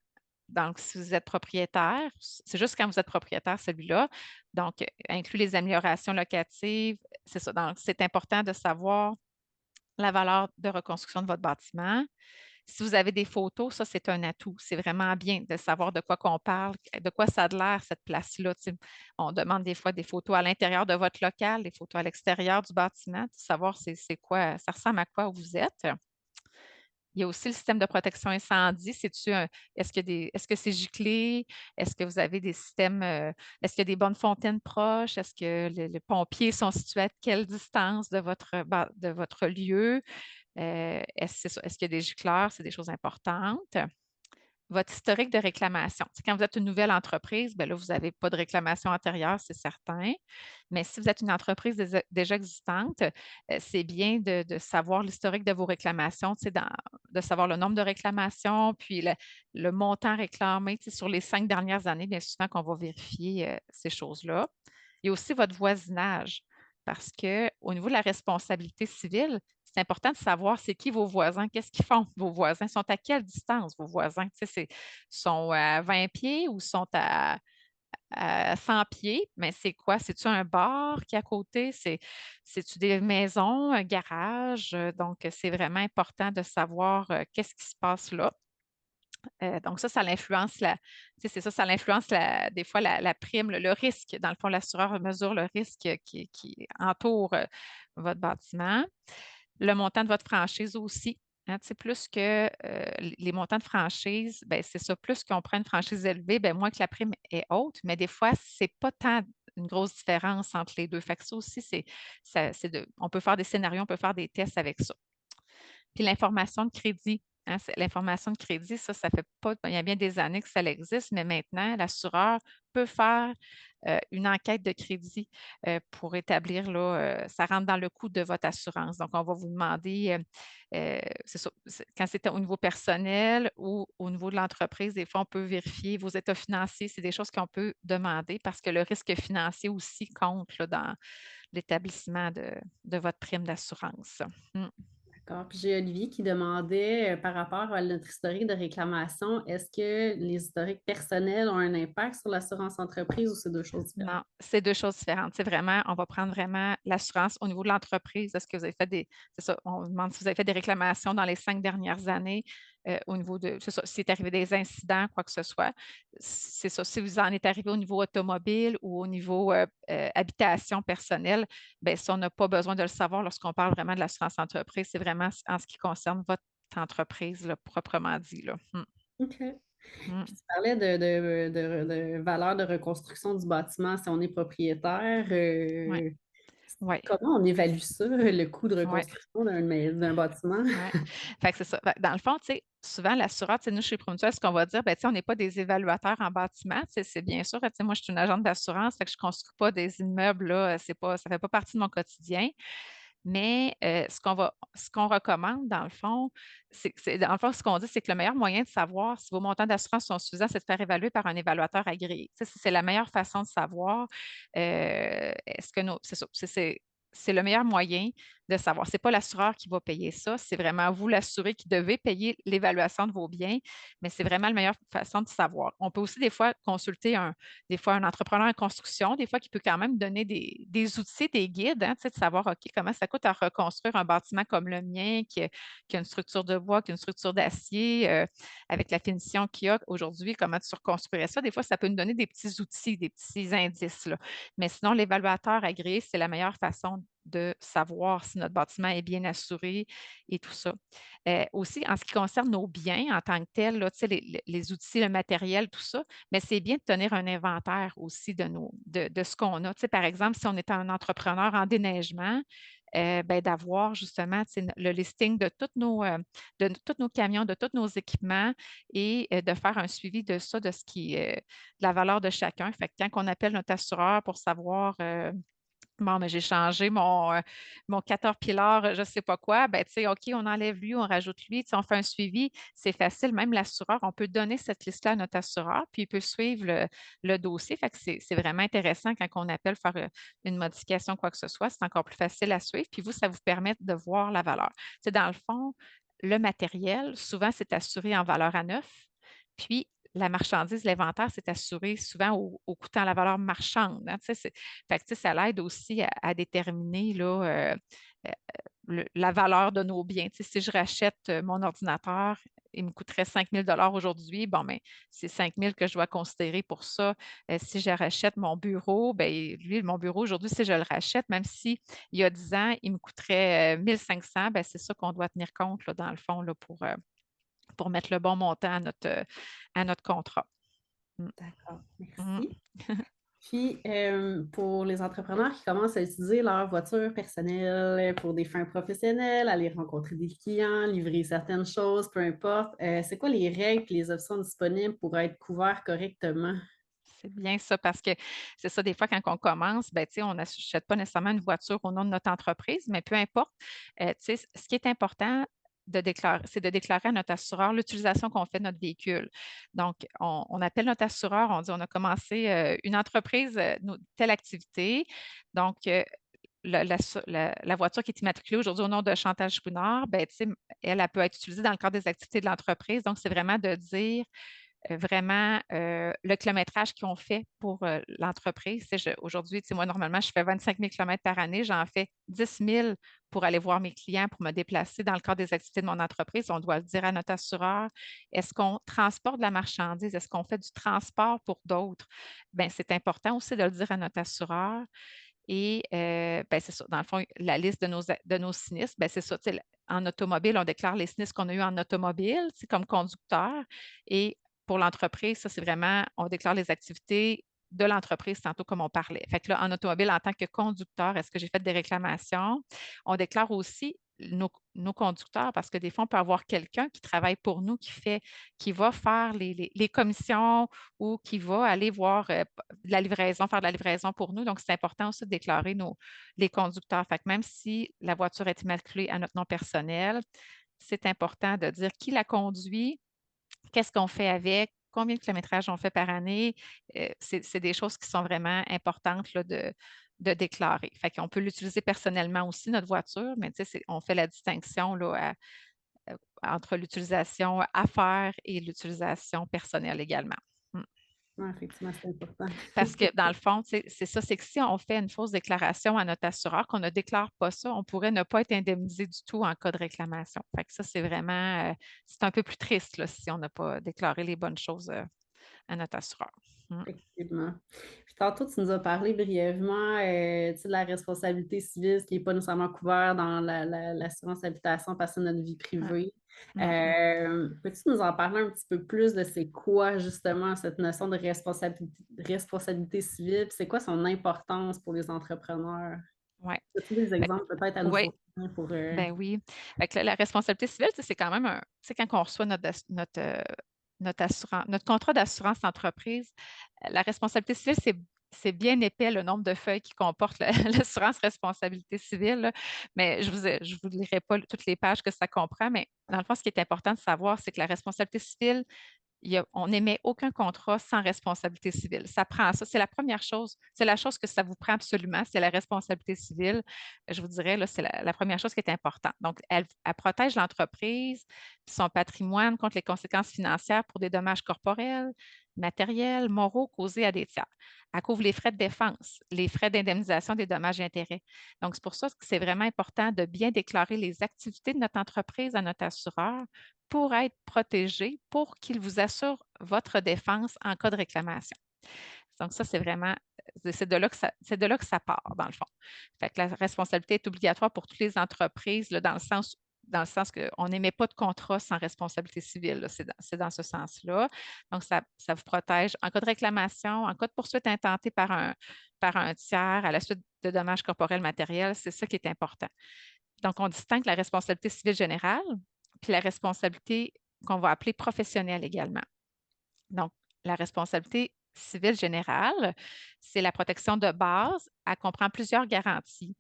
Donc, si vous êtes propriétaire, c'est juste quand vous êtes propriétaire, celui-là. Donc, inclut les améliorations locatives. C'est ça. Donc, c'est important de savoir la valeur de reconstruction de votre bâtiment. Si vous avez des photos, ça, c'est un atout. C'est vraiment bien de savoir de quoi qu'on parle, de quoi ça a l'air, cette place-là. Tu sais, on demande des fois des photos à l'intérieur de votre local, des photos à l'extérieur du bâtiment, de savoir c'est quoi, ça ressemble à quoi où vous êtes. Il y a aussi le système de protection incendie. Est-ce que c'est giclé? Est-ce que vous avez des systèmes, est-ce qu'il y a des bonnes fontaines proches? Est-ce que les pompiers sont situés à quelle distance de votre lieu? Est-ce qu'il y a des gicleurs? C'est des choses importantes. Votre historique de réclamation. C'est quand vous êtes une nouvelle entreprise, bien là, vous n'avez pas de réclamation antérieure, c'est certain. Mais si vous êtes une entreprise déjà existante, c'est bien de savoir l'historique de vos réclamations, tu sais, de savoir le nombre de réclamations, puis le montant réclamé, tu sais, sur les 5 dernières années, bien souvent qu'on va vérifier ces choses-là. Il y a aussi votre voisinage, parce qu'au niveau de la responsabilité civile, c'est important de savoir c'est qui vos voisins, qu'est-ce qu'ils font, vos voisins, sont à quelle distance vos voisins, tu sais, sont à 20 pieds ou sont à 100 pieds, mais c'est quoi? C'est-tu un bar qui est à côté? C'est-tu des maisons, un garage? Donc, c'est vraiment important de savoir qu'est-ce qui se passe là. Donc, ça l'influence tu sais, c'est ça, ça l'influence des fois la prime, le risque. Dans le fond, l'assureur mesure le risque qui entoure votre bâtiment. Le montant de votre franchise aussi. Hein, tu sais, plus que les montants de franchise, ben, c'est ça, plus qu'on prend une franchise élevée, ben, moins que la prime est haute, mais des fois, c'est pas tant une grosse différence entre les deux. Fait que ça aussi, on peut faire des scénarios, on peut faire des tests avec ça. Puis l'information de crédit. Hein, l'information de crédit, ça fait pas, il y a bien des années que ça existe, mais maintenant, l'assureur peut faire une enquête de crédit pour établir, là, ça rentre dans le coût de votre assurance. Donc, on va vous demander, c'est ça, quand c'est au niveau personnel ou au niveau de l'entreprise, des fois, on peut vérifier vos états financiers. C'est des choses qu'on peut demander parce que le risque financier aussi compte là, dans l'établissement de votre prime d'assurance. Mm. D'accord. Puis j'ai Olivier qui demandait par rapport à notre historique de réclamation, est-ce que les historiques personnels ont un impact sur l'assurance entreprise ou c'est deux choses différentes? Non, c'est deux choses différentes. C'est vraiment, on va prendre vraiment l'assurance au niveau de l'entreprise. Est-ce que vous avez fait c'est ça, on vous demande si vous avez fait des réclamations dans les 5 dernières années au niveau de, c'est ça, s'il est arrivé des incidents, quoi que ce soit. C'est ça, si vous en êtes arrivé au niveau automobile ou au niveau habitation personnelle, bien, ça, on n'a pas besoin de le savoir lorsqu'on parle vraiment de l'assurance entreprise. C'est vraiment en ce qui concerne votre entreprise, là, proprement dit, là. OK. Mm. Puis tu parlais de valeur de reconstruction du bâtiment si on est propriétaire. Ouais, ouais. Comment on évalue ça, le coût de Ouais. reconstruction d'un bâtiment? Oui. Fait que c'est ça. Fait que dans le fond, tu sais, souvent, l'assureur, tu sais, nous, chez Promutuel, ce qu'on va dire, ben, tu sais, on n'est pas des évaluateurs en bâtiment. Tu sais, c'est bien sûr, tu sais, moi, je suis une agente d'assurance, fait que je ne construis pas des immeubles, là, c'est pas, ça ne fait pas partie de mon quotidien. Mais ce qu'on recommande, dans le fond, dans le fond, ce qu'on dit, c'est que le meilleur moyen de savoir si vos montants d'assurance sont suffisants, c'est de faire évaluer par un évaluateur agréé. Tu sais, c'est la meilleure façon de savoir est-ce que nos, c'est ça, c'est le meilleur moyen de savoir. Ce n'est pas l'assureur qui va payer ça, c'est vraiment vous, l'assuré, qui devez payer l'évaluation de vos biens, mais c'est vraiment la meilleure façon de savoir. On peut aussi des fois consulter des fois un entrepreneur en construction, des fois qui peut quand même donner des outils, des guides, hein, tu sais, de savoir, OK, comment ça coûte à reconstruire un bâtiment comme le mien, qui a une structure de bois, qui a une structure d'acier, avec la finition qu'il y a aujourd'hui, comment tu reconstruirais ça. Des fois, ça peut nous donner des petits outils, des petits indices, là. Mais sinon, l'évaluateur agréé, c'est la meilleure façon de savoir si notre bâtiment est bien assuré et tout ça. Aussi, en ce qui concerne nos biens en tant que tels, là, tu sais, les outils, le matériel, tout ça, mais c'est bien de tenir un inventaire aussi de ce qu'on a. Tu sais, par exemple, si on est un entrepreneur en déneigement, ben, d'avoir justement tu sais, le listing de tous nos camions, de tous nos équipements et de faire un suivi de ça, de ce qui est de la valeur de chacun. Fait que quand on appelle notre assureur pour savoir bon, mais j'ai changé mon Caterpillar, je ne sais pas quoi. Ben, tu sais, OK, on enlève lui, on rajoute lui, tu sais, on fait un suivi. C'est facile. Même l'assureur, on peut donner cette liste-là à notre assureur, puis il peut suivre le dossier. Fait que c'est vraiment intéressant quand on appelle faire une modification, quoi que ce soit. C'est encore plus facile à suivre. Puis vous, ça vous permet de voir la valeur. Tu sais, dans le fond, le matériel, souvent, c'est assuré en valeur à neuf. Puis, la marchandise, l'inventaire, c'est assuré souvent au coûtant la valeur marchande, hein, tu sais, fait que, tu sais, ça l'aide aussi à déterminer là, euh, la valeur de nos biens. Tu sais, si je rachète mon ordinateur, il me coûterait 5 000 aujourd'hui. Bon, mais c'est 5 000 que je dois considérer pour ça. Si je rachète mon bureau, bien, lui, mon bureau aujourd'hui, si je le rachète, même si il y a 10 ans, il me coûterait 1 500, bien, c'est ça qu'on doit tenir compte là, dans le fond là, pour mettre le bon montant à notre contrat. Mm. D'accord, Mm. merci. Puis, pour les entrepreneurs qui commencent à utiliser leur voiture personnelle pour des fins professionnelles, aller rencontrer des clients, livrer certaines choses, peu importe, c'est quoi les règles et les options disponibles pour être couverts correctement? C'est bien ça, parce que c'est ça, des fois, quand on commence, ben, tu sais, on n'achète pas nécessairement une voiture au nom de notre entreprise, mais peu importe. Tu sais, ce qui est important c'est de déclarer à notre assureur l'utilisation qu'on fait de notre véhicule. Donc, on appelle notre assureur, on dit on a commencé une entreprise, telle activité. Donc, la voiture qui est immatriculée aujourd'hui au nom de Chantal Chouinard, ben, tu sais, elle peut être utilisée dans le cadre des activités de l'entreprise. Donc, c'est vraiment de dire vraiment le kilométrage qu'ils ont fait pour l'entreprise. Tu sais, aujourd'hui, tu sais, moi, normalement, je fais 25 000 kilomètres par année. J'en fais 10 000 pour aller voir mes clients, pour me déplacer dans le cadre des activités de mon entreprise. On doit le dire à notre assureur. Est-ce qu'on transporte de la marchandise? Est-ce qu'on fait du transport pour d'autres? Bien, c'est important aussi de le dire à notre assureur. Et ben, c'est ça. Dans le fond, la liste de nos sinistres, ben, c'est ça. Tu sais, en automobile, on déclare les sinistres qu'on a eu en automobile, c'est comme conducteur. Et pour l'entreprise, ça, c'est vraiment, on déclare les activités de l'entreprise, tantôt comme on parlait. Fait que là, en automobile, en tant que conducteur, est-ce que j'ai fait des réclamations? On déclare aussi nos conducteurs, parce que des fois, on peut avoir quelqu'un qui travaille pour nous, qui va faire les commissions ou qui va aller voir de la livraison, faire de la livraison pour nous. Donc, c'est important aussi de déclarer les conducteurs. Fait que même si la voiture est immatriculée à notre nom personnel, c'est important de dire qui la conduit, qu'est-ce qu'on fait avec, combien de kilométrage on fait par année. C'est des choses qui sont vraiment importantes là, de déclarer. Fait qu'on peut l'utiliser personnellement aussi, notre voiture, mais on fait la distinction là, entre l'utilisation affaires et l'utilisation personnelle également. Mm. Ouais, effectivement, c'est important. Parce que dans le fond, c'est ça, c'est que si on fait une fausse déclaration à notre assureur, qu'on ne déclare pas ça, on pourrait ne pas être indemnisé du tout en cas de réclamation. Fait que ça, c'est vraiment, c'est un peu plus triste là, si on n'a pas déclaré les bonnes choses à notre assureur. Mm. Effectivement. Puis tantôt, tu nous as parlé brièvement tu sais, de la responsabilité civile, ce qui n'est pas nécessairement couvert dans l'assurance habitation parce que c'est notre vie Ouais. privée. Mhm. Peux-tu nous en parler un petit peu plus de c'est quoi justement cette notion de responsabilité civile? Puis c'est quoi son importance pour les entrepreneurs? Ouais. As-tu des Ben, exemples peut-être à nous oui, fournir pour... ben oui. Fait que la responsabilité civile, c'est quand même un. Tu sais, quand on reçoit notre contrat d'assurance entreprise, la responsabilité civile, c'est bien épais le nombre de feuilles qui comportent l'assurance responsabilité civile, là. Mais je vous lirai pas toutes les pages que ça comprend, mais dans le fond, ce qui est important de savoir, c'est que la responsabilité civile, on n'émet aucun contrat sans responsabilité civile. Ça prend ça. C'est la première chose. C'est la chose que ça vous prend absolument, c'est la responsabilité civile. Je vous dirais, là, c'est la première chose qui est importante. Donc, elle protège l'entreprise, son patrimoine contre les conséquences financières pour des dommages corporels, matériels, moraux causés à des tiers. Elle couvre les frais de défense, les frais d'indemnisation des dommages et intérêts. Donc, c'est pour ça que c'est vraiment important de bien déclarer les activités de notre entreprise à notre assureur pour être protégé, pour qu'il vous assure votre défense en cas de réclamation. Donc, ça, c'est vraiment, c'est de là que ça part, dans le fond. Fait que la responsabilité est obligatoire pour toutes les entreprises, là, dans le sens qu'on n'émet pas de contrat sans responsabilité civile. C'est dans ce sens-là. Donc, ça vous protège en cas de réclamation, en cas de poursuite intentée par un tiers à la suite de dommages corporels matériels. C'est ça qui est important. Donc, on distingue la responsabilité civile générale puis la responsabilité qu'on va appeler professionnelle également. Donc, la responsabilité civile générale, c'est la protection de base. Elle comprend plusieurs garanties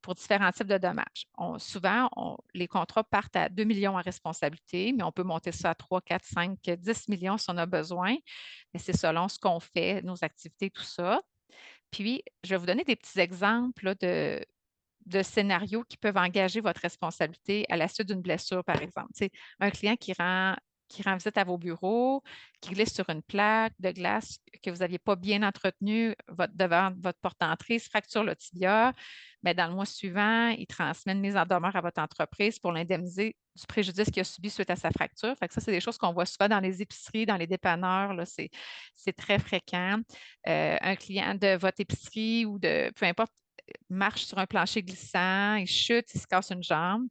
pour différents types de dommages. Souvent, les contrats partent à 2 millions en responsabilité, mais on peut monter ça à 3, 4, 5, 10 millions si on a besoin. Mais c'est selon ce qu'on fait, nos activités, tout ça. Puis, je vais vous donner des petits exemples là, de scénarios qui peuvent engager votre responsabilité à la suite d'une blessure, par exemple. C'est un client qui rend visite à vos bureaux, qui glisse sur une plaque de glace que vous n'aviez pas bien entretenue devant votre porte d'entrée, se fracture le tibia. Bien, dans le mois suivant, il transmet une mise en demeure à votre entreprise pour l'indemniser du préjudice qu'il a subi suite à sa fracture. Fait que ça, c'est des choses qu'on voit souvent dans les épiceries, dans les dépanneurs. Là, c'est très fréquent. Un client de votre épicerie ou de peu importe marche sur un plancher glissant, il chute, il se casse une jambe.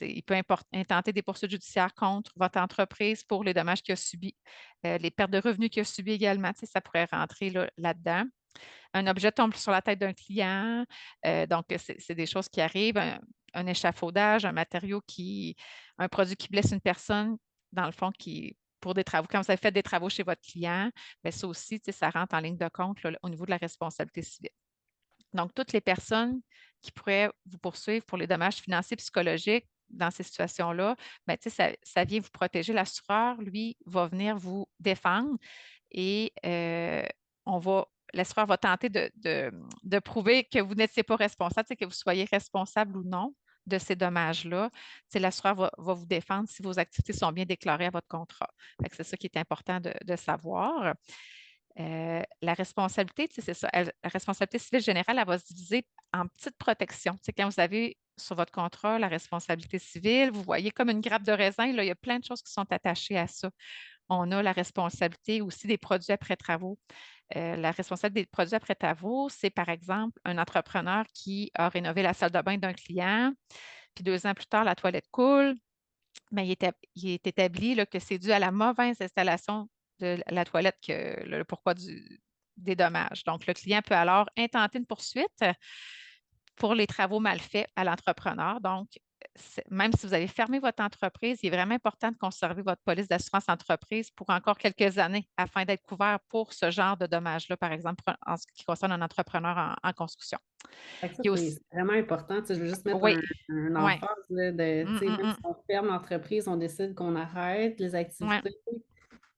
Il peut intenter des poursuites judiciaires contre votre entreprise pour les dommages qu'il a subis, les pertes de revenus qu'il a subis également, ça pourrait rentrer là-dedans. Un objet tombe sur la tête d'un client, donc c'est des choses qui arrivent. Un échafaudage, un produit qui blesse une personne, dans le fond, pour des travaux. Quand vous avez fait des travaux chez votre client, bien, ça aussi, ça rentre en ligne de compte là, au niveau de la responsabilité civile. Donc, toutes les personnes qui pourraient vous poursuivre pour les dommages financiers et psychologiques dans ces situations-là, bien, ça vient vous protéger. L'assureur, lui, va venir vous défendre et l'assureur va tenter de prouver que vous n'étiez pas responsable, que vous soyez responsable ou non de ces dommages-là. L'assureur va vous défendre si vos activités sont bien déclarées à votre contrat. C'est ça qui est important de savoir. La responsabilité, c'est ça. La responsabilité civile générale, elle va se diviser en petites protections. Quand vous avez sur votre contrat la responsabilité civile, vous voyez comme une grappe de raisin, là, il y a plein de choses qui sont attachées à ça. On a la responsabilité aussi des produits après travaux. La responsabilité des produits après travaux, c'est par exemple un entrepreneur qui a rénové la salle de bain d'un client, puis 2 ans plus tard, la toilette coule. Mais il est établi là, que c'est dû à la mauvaise installation de la toilette que le pourquoi des dommages. Donc, le client peut alors intenter une poursuite pour les travaux mal faits à l'entrepreneur. Donc, même si vous avez fermé votre entreprise, il est vraiment important de conserver votre police d'assurance entreprise pour encore quelques années afin d'être couvert pour ce genre de dommages-là, par exemple, en ce qui concerne un entrepreneur en construction. Fait que ça, Il y a c'est aussi, vraiment important. Tu sais, je veux juste mettre oui, un oui, emphase là, de, tu sais, même mm. si on ferme l'entreprise, on décide qu'on arrête les Ouais, activités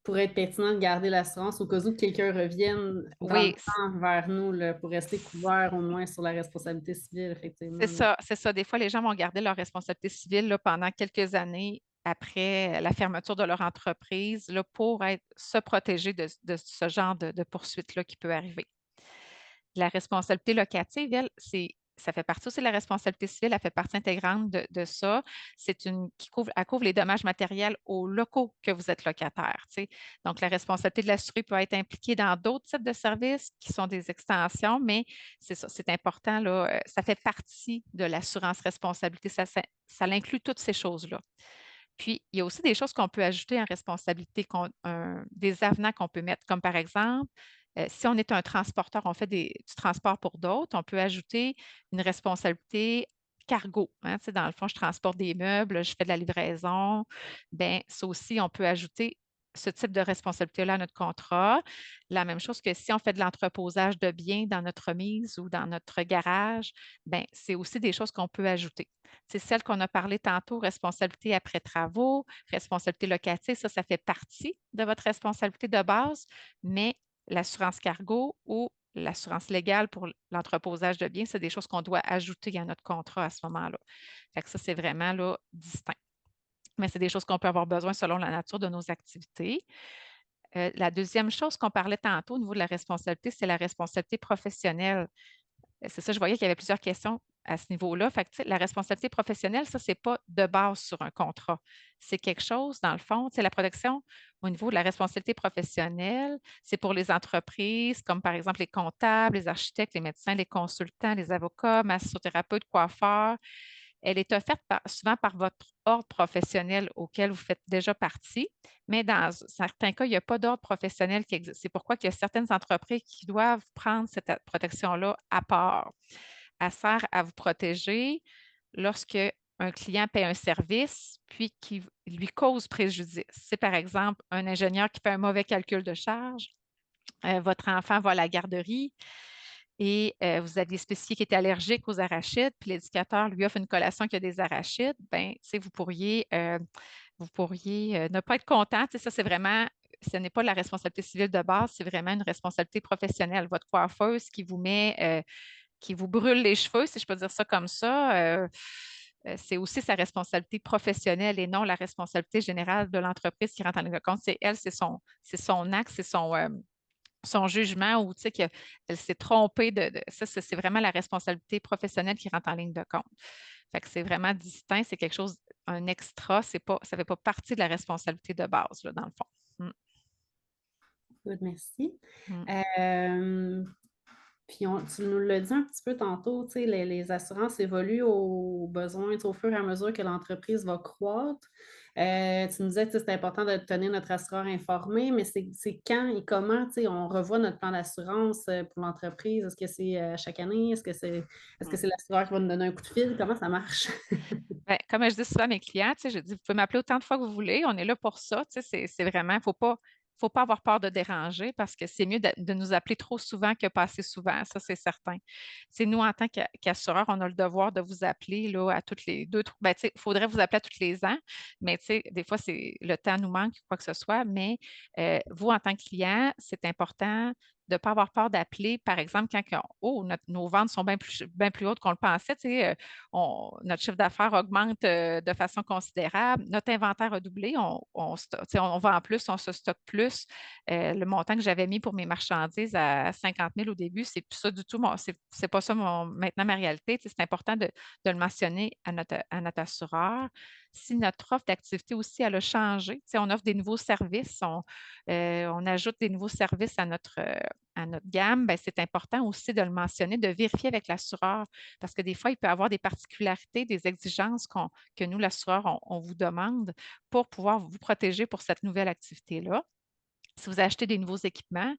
pour être pertinent de garder l'assurance au cas où quelqu'un revienne dans le oui, temps vers nous là, pour rester couvert au moins sur la responsabilité civile, effectivement. c'est Là. ça, c'est ça. Des fois, les gens vont garder leur responsabilité civile là, pendant quelques années après la fermeture de leur entreprise là, pour se protéger de ce genre de poursuite-là qui peut arriver. La responsabilité locative, elle, ça fait partie aussi de la responsabilité civile, elle fait partie intégrante de ça. Elle couvre les dommages matériels aux locaux que vous êtes locataire. Tu sais. Donc, la responsabilité de l'assuré peut être impliquée dans d'autres types de services qui sont des extensions, mais c'est ça, c'est important, là, ça fait partie de l'assurance responsabilité. Ça inclut toutes ces choses-là. Puis, il y a aussi des choses qu'on peut ajouter en responsabilité, des avenants qu'on peut mettre, comme par exemple, si on est un transporteur, on fait du transport pour d'autres, on peut ajouter une responsabilité cargo. Hein. Tu sais, dans le fond, je transporte des meubles, je fais de la livraison. Bien, ça aussi, on peut ajouter ce type de responsabilité-là à notre contrat. La même chose que si on fait de l'entreposage de biens dans notre remise ou dans notre garage, bien, c'est aussi des choses qu'on peut ajouter. C'est celle qu'on a parlé tantôt, responsabilité après travaux, responsabilité locative, ça fait partie de votre responsabilité de base, mais l'assurance cargo ou l'assurance légale pour l'entreposage de biens, c'est des choses qu'on doit ajouter à notre contrat à ce moment-là. Fait que ça, c'est vraiment là, distinct. Mais c'est des choses qu'on peut avoir besoin selon la nature de nos activités. La deuxième chose qu'on parlait tantôt au niveau de la responsabilité, c'est la responsabilité professionnelle. C'est ça, je voyais qu'il y avait plusieurs questions à ce niveau-là. Fait que, tu sais, la responsabilité professionnelle, ça, c'est pas de base sur un contrat. C'est quelque chose, dans le fond, tu sais, la protection au niveau de la responsabilité professionnelle, c'est pour les entreprises, comme par exemple les comptables, les architectes, les médecins, les consultants, les avocats, massothérapeutes, coiffeurs. Elle est offerte souvent par votre ordre professionnel auquel vous faites déjà partie, mais dans certains cas, il n'y a pas d'ordre professionnel qui existe. C'est pourquoi il y a certaines entreprises qui doivent prendre cette protection-là à part. Elle sert à vous protéger lorsque un client paie un service puis qui lui cause préjudice. C'est par exemple un ingénieur qui fait un mauvais calcul de charge, votre enfant va à la garderie, et vous aviez spécifié qu'il était allergique aux arachides, puis l'éducateur lui offre une collation qui a des arachides, ben, vous pourriez ne pas être content. Tu sais, ça, c'est vraiment, ce n'est pas la responsabilité civile de base, c'est vraiment une responsabilité professionnelle. Votre coiffeuse qui vous brûle les cheveux, si je peux dire ça comme ça, c'est aussi sa responsabilité professionnelle et non la responsabilité générale de l'entreprise qui rentre en ligne de compte. C'est elle, c'est son acte, c'est son jugement ou tu sais qu'elle s'est trompée ça, c'est vraiment la responsabilité professionnelle qui rentre en ligne de compte. Fait que c'est vraiment distinct, c'est quelque chose, un extra, ça ne fait pas partie de la responsabilité de base, là, dans le fond. Good, merci. Mm, Euh, Puis tu nous l'as dit un petit peu tantôt, tu sais, les assurances évoluent aux besoins, tu sais, au fur et à mesure que l'entreprise va croître. Tu nous disais que tu sais, c'est important de tenir notre assureur informé, mais c'est quand et comment, tu sais, on revoit notre plan d'assurance pour l'entreprise. Est-ce que c'est chaque année? Est-ce que mm. c'est l'assureur qui va nous donner un coup de fil? Comment ça marche? Ben, comme je dis souvent à mes clients, tu sais, je dis, vous pouvez m'appeler autant de fois que vous voulez, on est là pour ça. Tu sais, c'est vraiment, faut pas avoir peur de déranger parce que c'est mieux de nous appeler trop souvent que pas assez souvent, ça c'est certain. C'est nous, en tant qu'assureur, on a le devoir de vous appeler là, à toutes les deux, ben, tu sais, il faudrait vous appeler à tous les ans, mais tu sais, des fois, le temps nous manque, quoi que ce soit, mais vous, en tant que client, c'est important de ne pas avoir peur d'appeler, par exemple, quand nos ventes sont bien plus hautes qu'on le pensait. Tu sais, notre chiffre d'affaires augmente de façon considérable. Notre inventaire a doublé. On vend plus, on se stocke plus. Le montant que j'avais mis pour mes marchandises à 50 000 au début, c'est plus ça du tout. C'est pas ça maintenant ma réalité. Tu sais, c'est important de le mentionner à notre assureur. Si notre offre d'activité aussi, elle a changé, tu sais, on offre des nouveaux services, on ajoute des nouveaux services à notre gamme, ben, c'est important aussi de le mentionner, de vérifier avec l'assureur parce que des fois, il peut y avoir des particularités, des exigences que nous, l'assureur, on vous demande pour pouvoir vous protéger pour cette nouvelle activité-là. Si vous achetez des nouveaux équipements,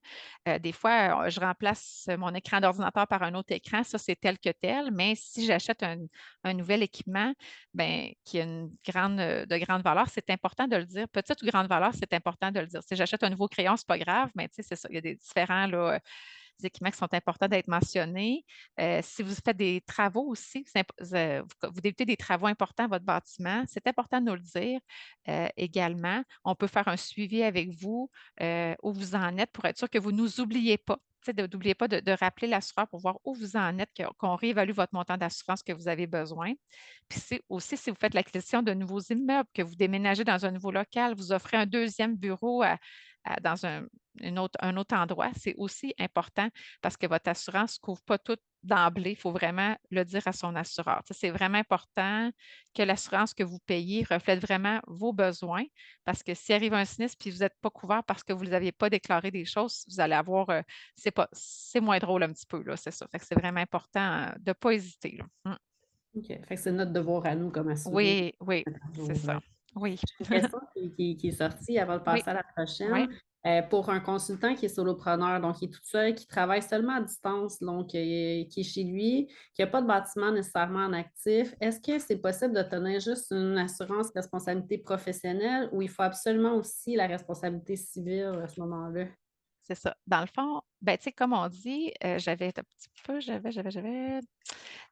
des fois, je remplace mon écran d'ordinateur par un autre écran, ça, c'est tel que tel, mais si j'achète un nouvel équipement, ben, qui a de grande valeur, c'est important de le dire. Petite ou grande valeur, c'est important de le dire. Si j'achète un nouveau crayon, c'est pas grave, mais tu sais, c'est ça, il y a des différents là, des équipements qui sont importants d'être mentionnés. Si vous faites des travaux aussi, vous débutez des travaux importants à votre bâtiment, c'est important de nous le dire également. On peut faire un suivi avec vous où vous en êtes pour être sûr que vous ne nous oubliez pas. N'oubliez pas de rappeler l'assureur pour voir où vous en êtes, qu'on réévalue votre montant d'assurance que vous avez besoin. Puis aussi, si vous faites l'acquisition de nouveaux immeubles, que vous déménagez dans un nouveau local, vous offrez un deuxième bureau dans un autre endroit, c'est aussi important parce que votre assurance ne couvre pas tout d'emblée. Il faut vraiment le dire à son assureur. C'est vraiment important que l'assurance que vous payez reflète vraiment vos besoins parce que s'il arrive un sinistre puis vous n'êtes pas couvert parce que vous ne avez pas déclaré des choses, vous allez avoir, c'est moins drôle un petit peu, là, c'est ça. Fait que c'est vraiment important de ne pas hésiter, là. OK. Fait que c'est notre devoir à nous comme assurés. Oui, oui, c'est ça. Oui, J'ai une question qui est sortie avant de oui, passer à la oui, prochaine. Pour un consultant qui est solopreneur, donc qui est tout seul, qui travaille seulement à distance, donc qui est chez lui, qui n'a pas de bâtiment nécessairement en actif, est-ce que c'est possible de tenir juste une assurance responsabilité professionnelle ou il faut absolument aussi la responsabilité civile à ce moment-là? c'est ça. Dans le fond, ben, tu sais, comme on dit, j'avais un petit peu,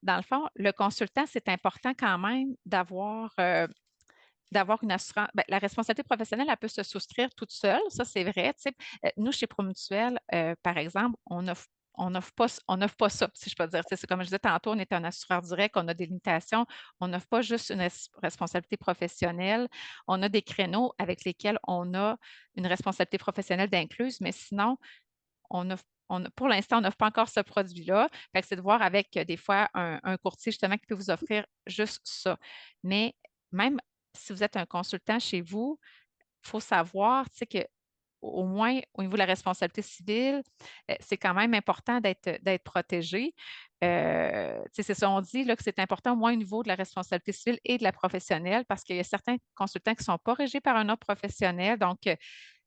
dans le fond, le consultant, c'est important quand même d'avoir une assurance. Ben, la responsabilité professionnelle, elle peut se souscrire toute seule, ça c'est vrai. Tu sais. Nous, chez Promutuel, par exemple, on n'offre pas ça, si je peux dire. Tu sais, c'est comme je disais tantôt, on est un assureur direct, on a des limitations, on n'offre pas juste une responsabilité professionnelle, on a des créneaux avec lesquels on a une responsabilité professionnelle d'incluse, mais sinon, pour l'instant, on n'offre pas encore ce produit-là. Fait que c'est de voir avec des fois un courtier justement qui peut vous offrir juste ça. Mais même si vous êtes un consultant chez vous, il faut savoir, tu sais, que au moins au niveau de la responsabilité civile, c'est quand même important d'être protégé. Tu sais, c'est ça, on dit là, que c'est important au moins au niveau de la responsabilité civile et de la professionnelle parce qu'il y a certains consultants qui ne sont pas régis par un ordre professionnel. Donc,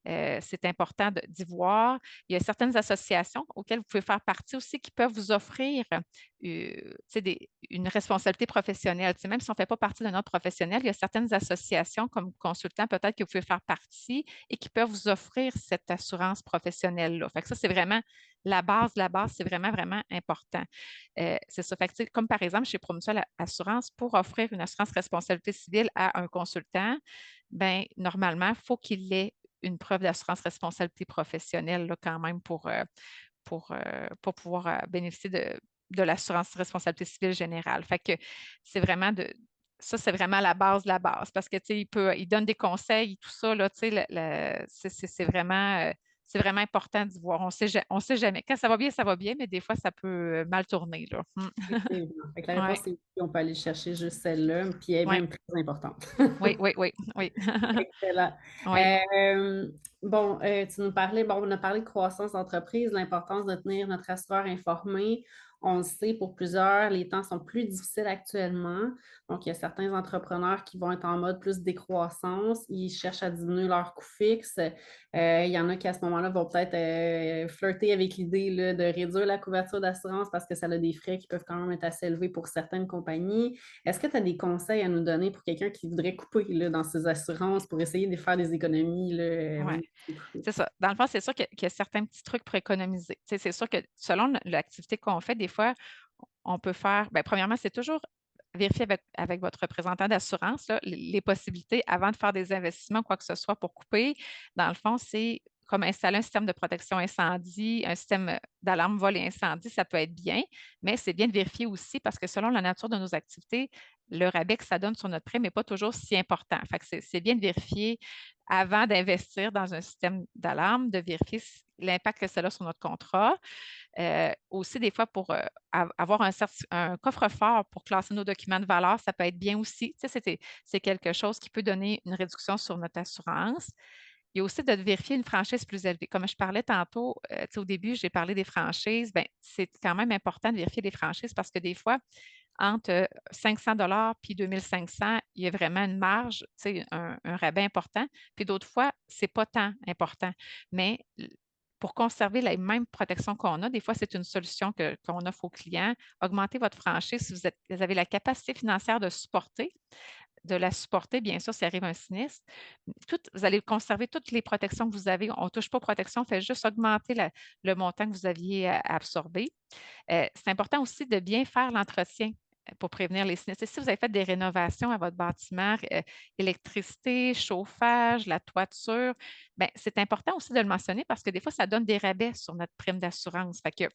c'est important d'y voir. Il y a certaines associations auxquelles vous pouvez faire partie aussi qui peuvent vous offrir une responsabilité professionnelle. Tu sais, même si on ne fait pas partie d'un ordre professionnel, il y a certaines associations comme consultant peut-être que vous pouvez faire partie et qui peuvent vous offrir cette assurance professionnelle-là. Fait que ça, c'est vraiment la base, c'est vraiment, vraiment important. C'est ça. Fait que, tu sais, comme par exemple, chez Promutuel Assurance, pour offrir une assurance responsabilité civile à un consultant, ben normalement, il faut qu'il ait une preuve d'assurance responsabilité professionnelle là, quand même pour pouvoir bénéficier de l'assurance responsabilité civile générale. Fait que c'est vraiment ça, c'est vraiment la base de la base parce que, tu sais, il donne des conseils, tout ça, là, tu sais, c'est vraiment important d'y voir. On sait jamais. Quand ça va bien, mais des fois, ça peut mal tourner, là. Effectivement. Fait que la Ouais, réponse est oui, on peut aller chercher juste celle-là, puis elle est ouais, même très importante. oui, oui, oui, oui. Excellent. Oui, Bon, tu nous parlais, bon, on a parlé de croissance d'entreprise, l'importance de tenir notre assureur informé. On le sait, pour plusieurs, les temps sont plus difficiles actuellement. Donc, il y a certains entrepreneurs qui vont être en mode plus décroissance. Ils cherchent à diminuer leurs coûts fixes. Il y en a qui, à ce moment-là, vont peut-être flirter avec l'idée là, de réduire la couverture d'assurance parce que ça a des frais qui peuvent quand même être assez élevés pour certaines compagnies. Est-ce que tu as des conseils à nous donner pour quelqu'un qui voudrait couper là, dans ses assurances pour essayer de faire des économies là, au oui. niveau des coûts? C'est ça. Dans le fond, c'est sûr qu'il y a certains petits trucs pour économiser. Tu sais, c'est sûr que selon l'activité qu'on fait, des fois, on peut faire, bien, premièrement, c'est toujours vérifier avec votre représentant d'assurance là, les possibilités avant de faire des investissements, quoi que ce soit pour couper. Dans le fond, c'est comme installer un système de protection incendie, un système d'alarme vol et incendie, ça peut être bien, mais c'est bien de vérifier aussi parce que selon la nature de nos activités, le rabais que ça donne sur notre prêt n'est pas toujours si important. Fait que c'est bien de vérifier avant d'investir dans un système d'alarme, de vérifier l'impact que ça a sur notre contrat. Aussi, des fois, pour avoir un coffre-fort pour classer nos documents de valeur, ça peut être bien aussi. Tu sais, c'est quelque chose qui peut donner une réduction sur notre assurance. Il y a aussi de vérifier une franchise plus élevée. Comme je parlais tantôt, tu sais, au début, j'ai parlé des franchises. Ben, c'est quand même important de vérifier les franchises parce que des fois, entre 500 puis 2500, il y a vraiment une marge, un rabais important. Puis d'autres fois, c'est pas tant important. Mais pour conserver la même protection qu'on a, des fois, c'est une solution qu'on offre aux clients. Augmentez votre franchise si vous avez la capacité financière de la supporter, bien sûr, s'il arrive un sinistre. Vous allez conserver toutes les protections que vous avez. On ne touche pas aux protections, on fait juste augmenter le montant que vous aviez à absorber. C'est important aussi de bien faire l'entretien pour prévenir les sinistres. Et si vous avez fait des rénovations à votre bâtiment, électricité, chauffage, la toiture, bien, c'est important aussi de le mentionner parce que des fois, ça donne des rabais sur notre prime d'assurance. Fait que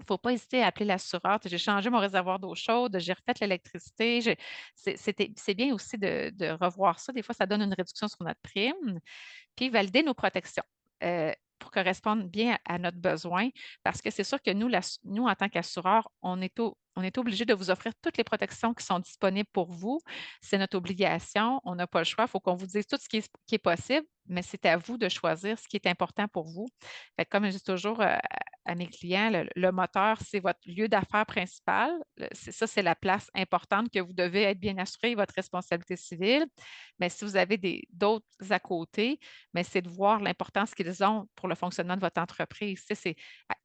il ne faut pas hésiter à appeler l'assureur. J'ai changé mon réservoir d'eau chaude, j'ai refait l'électricité. C'est bien aussi de revoir ça. Des fois, ça donne une réduction sur notre prime. Puis valider nos protections pour correspondre bien à notre besoin. Parce que c'est sûr que nous en tant qu'assureur, on est obligé de vous offrir toutes les protections qui sont disponibles pour vous. C'est notre obligation. On n'a pas le choix. Il faut qu'on vous dise tout ce qui est possible, mais c'est à vous de choisir ce qui est important pour vous. Fait que comme je dis toujours à mes clients, le moteur, c'est votre lieu d'affaires principal. Ça, c'est la place importante que vous devez être bien assuré, votre responsabilité civile. Mais si vous avez d'autres à côté, mais c'est de voir l'importance qu'ils ont pour le fonctionnement de votre entreprise.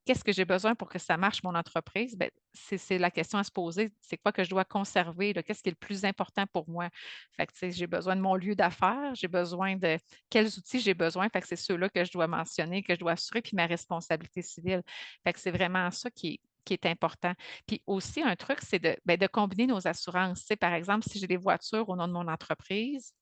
Qu'est-ce que j'ai besoin pour que ça marche, mon entreprise? Bien, c'est la question à se poser. C'est quoi que je dois conserver? Là? Qu'est-ce qui est le plus important pour moi? Fait que, j'ai besoin de mon lieu d'affaires, j'ai besoin de quels outils j'ai besoin. Fait que c'est ceux-là que je dois mentionner, que je dois assurer, puis ma responsabilité civile. Fait que c'est vraiment ça qui est important. Puis aussi, un truc, c'est de combiner nos assurances. Par exemple, si j'ai des voitures au nom de mon entreprise,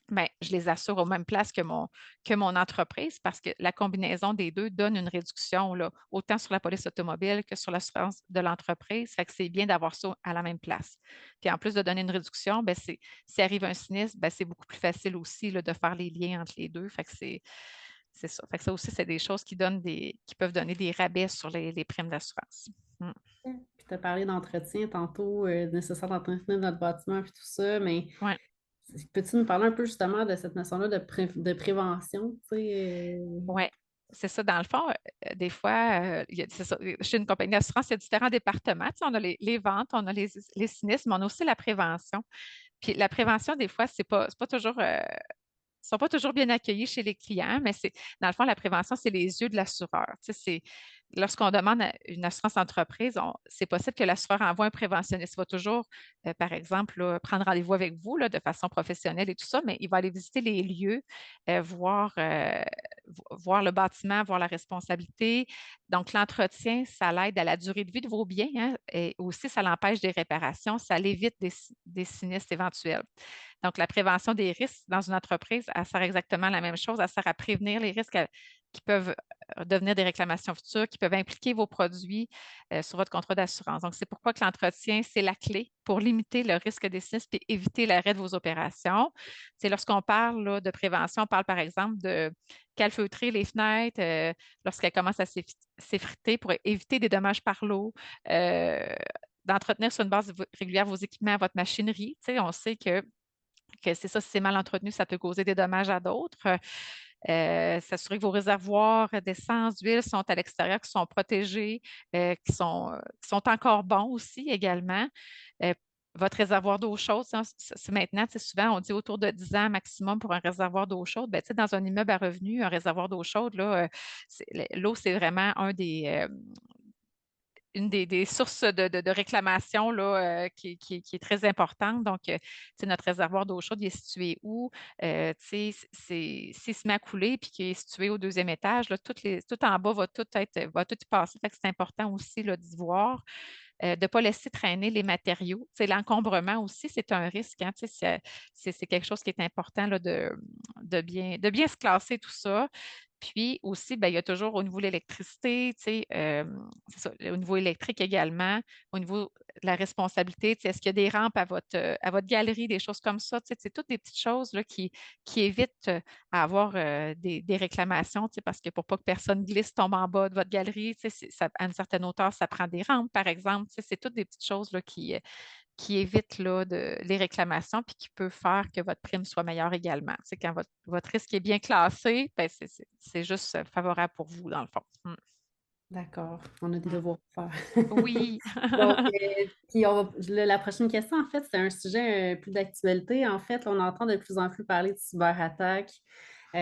bien, je les assure aux mêmes places que mon entreprise parce que la combinaison des deux donne une réduction, là, autant sur la police automobile que sur l'assurance de l'entreprise. Fait que c'est bien d'avoir ça à la même place. Puis en plus de donner une réduction, bien, s'il arrive un sinistre, bien, c'est beaucoup plus facile aussi là, de faire les liens entre les deux. Fait que c'est ça. Fait que ça aussi, c'est des choses qui peuvent donner des rabais sur les primes d'assurance. Mm. Puis tu as parlé d'entretien tantôt, nécessaire d'entretenir notre bâtiment et tout ça, mais Ouais. peux-tu nous parler un peu justement de cette notion-là de prévention, tu sais? Oui, c'est ça. Dans le fond, des fois, c'est ça, chez une compagnie d'assurance, il y a différents départements. Tu sais, on a les ventes, on a les sinistres, mais on a aussi la prévention. Puis la prévention, des fois, c'est pas toujours sont pas toujours bien accueillis chez les clients, mais dans le fond, la prévention, c'est les yeux de l'assureur. Tu sais, lorsqu'on demande une assurance entreprise, c'est possible que l'assureur envoie un préventionniste. Il va toujours, par exemple, là, prendre rendez-vous avec vous là, de façon professionnelle et tout ça, mais il va aller visiter les lieux, voir le bâtiment, voir la responsabilité. Donc, l'entretien, ça l'aide à la durée de vie de vos biens, hein, et aussi, ça l'empêche des réparations, ça l'évite des sinistres éventuels. Donc, la prévention des risques dans une entreprise, elle sert exactement à la même chose. Elle sert à prévenir les risques qui peuvent devenir des réclamations futures, qui peuvent impliquer vos produits sur votre contrat d'assurance. Donc, c'est pourquoi que l'entretien, c'est la clé pour limiter le risque des sinistres et éviter l'arrêt de vos opérations. C'est lorsqu'on parle là, de prévention, on parle par exemple de calfeutrer les fenêtres lorsqu'elles commencent à s'effriter pour éviter des dommages par l'eau. D'entretenir sur une base régulière vos équipements, votre machinerie. Tu sais, on sait que c'est ça, si c'est mal entretenu, ça peut causer des dommages à d'autres. S'assurer que vos réservoirs d'essence, d'huile sont à l'extérieur, qui sont protégés, qui sont encore bons aussi également. Euh, Votre réservoir d'eau chaude, c'est maintenant, souvent, on dit autour de 10 ans maximum pour un réservoir d'eau chaude. Ben, dans un immeuble à revenus, un réservoir d'eau chaude, là, l'eau, c'est vraiment une des sources de réclamation là, qui est très importante. Donc, notre réservoir d'eau chaude, il est situé où? S'il se met à couler puis qu'il est situé au deuxième étage, là, tout en bas va tout y passer. Fait que c'est important aussi là, d'y voir. De ne pas laisser traîner les matériaux. L'encombrement aussi, c'est un risque. Hein, c'est quelque chose qui est important là, de bien se classer tout ça. Puis aussi, ben, il y a toujours au niveau de l'électricité, c'est ça, au niveau électrique également, au niveau de la responsabilité, est-ce qu'il y a des rampes à votre galerie, des choses comme ça? C'est toutes des petites choses là, qui évitent à avoir des réclamations, parce que pour pas que personne glisse, tombe en bas de votre galerie, à une certaine hauteur, ça prend des rampes, par exemple. C'est toutes des petites choses là, qui évite là, les réclamations puis qui peut faire que votre prime soit meilleure également. C'est quand votre risque est bien classé, ben c'est juste favorable pour vous, dans le fond. D'accord, on a des Mm. devoirs à faire. Oui. Donc, puis la prochaine question, en fait, c'est un sujet plus d'actualité. En fait, on entend de plus en plus parler de cyberattaques. Bon,